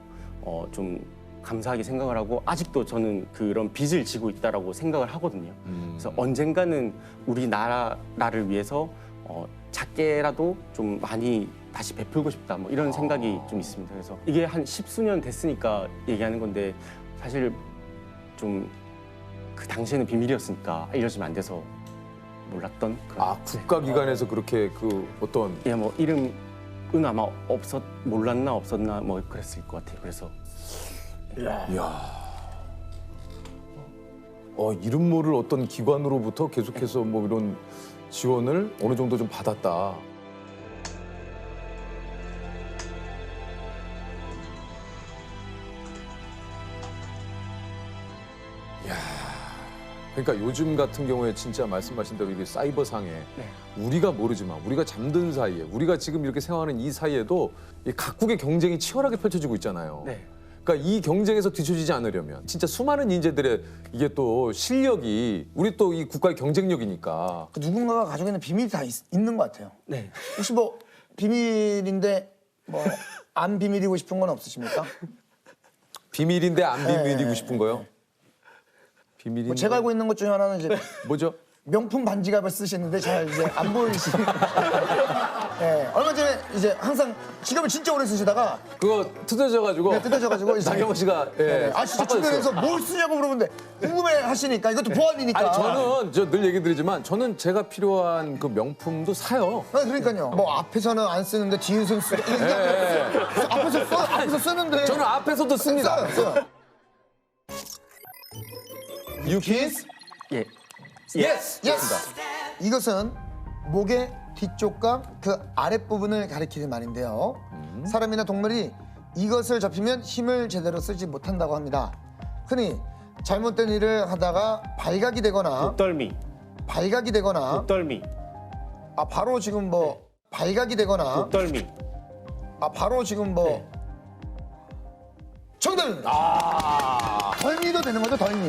좀 감사하게 생각을 하고 아직도 저는 그런 빚을 지고 있다라고 생각을 하거든요. 그래서 언젠가는 우리나라를 위해서 작게라도 좀 많이 다시 베풀고 싶다 뭐 이런 생각이 좀 있습니다. 그래서 이게 한 10수년 됐으니까 얘기하는 건데 사실 좀 그 당시에는 비밀이었으니까 알려지면 안 돼서 몰랐던 그런. 국가기관에서 그렇게 그 어떤 예, 뭐 이름은 아마 몰랐나 없었나 뭐 그랬을 것 같아요. 그래서 이야. 이름 모를 어떤 기관으로부터 계속해서 뭐 이런 지원을 어느 정도 좀 받았다. 이야. 그러니까 요즘 같은 경우에 진짜 말씀하신 대로 이게 사이버상에 우리가 모르지만 우리가 잠든 사이에 우리가 지금 이렇게 생활하는 이 사이에도 이 각국의 경쟁이 치열하게 펼쳐지고 있잖아요. 그러니까 이 경쟁에서 뒤처지지 않으려면 진짜 수많은 인재들의 이게 또 실력이 우리 또 이 국가의 경쟁력이니까 누군가가 가지고 있는 비밀이 다 있는 것 같아요. 네. 혹시 뭐 비밀인데 뭐 안 비밀이고 싶은 건 없으십니까? 비밀인데 안 비밀이고 싶은 거요? 비밀인데 뭐 제가 알고 있는 것 중에 하나는 이제 뭐죠? 명품 반지갑을 쓰시는데 잘 이제 안 보이시는. 네, 얼마 전에 이제 항상 지갑을 진짜 오래 쓰시다가 그거 뜯어져가지고. 네, 뜯어져가지고 이제 나경원 씨가 네, 진짜 주변에서 뭘 쓰냐고 물어보는데 궁금해하시니까 이것도 보안이니까. 아니 저는 저 늘 얘기 드리지만 저는 제가 필요한 그 명품도 사요. 그러니까요. 뭐 앞에서는 안 쓰는데 뒤에서는 쓰고. 앞에서 쓰는데. 저는 앞에서도 씁니다. 유키스? 예. 예스. 이것은 목의 뒤쪽과 그 아랫부분을 가리키는 말인데요. 사람이나 동물이 이것을 접히면 힘을 제대로 쓰지 못한다고 합니다. 흔히 잘못된 일을 하다가 발각이 되거나 목덜미. 목덜미. 바로 지금 뭐 발각이 되거나 목덜미. 바로 지금 뭐 정답입니다. 덜미도 되는 거죠, 덜미.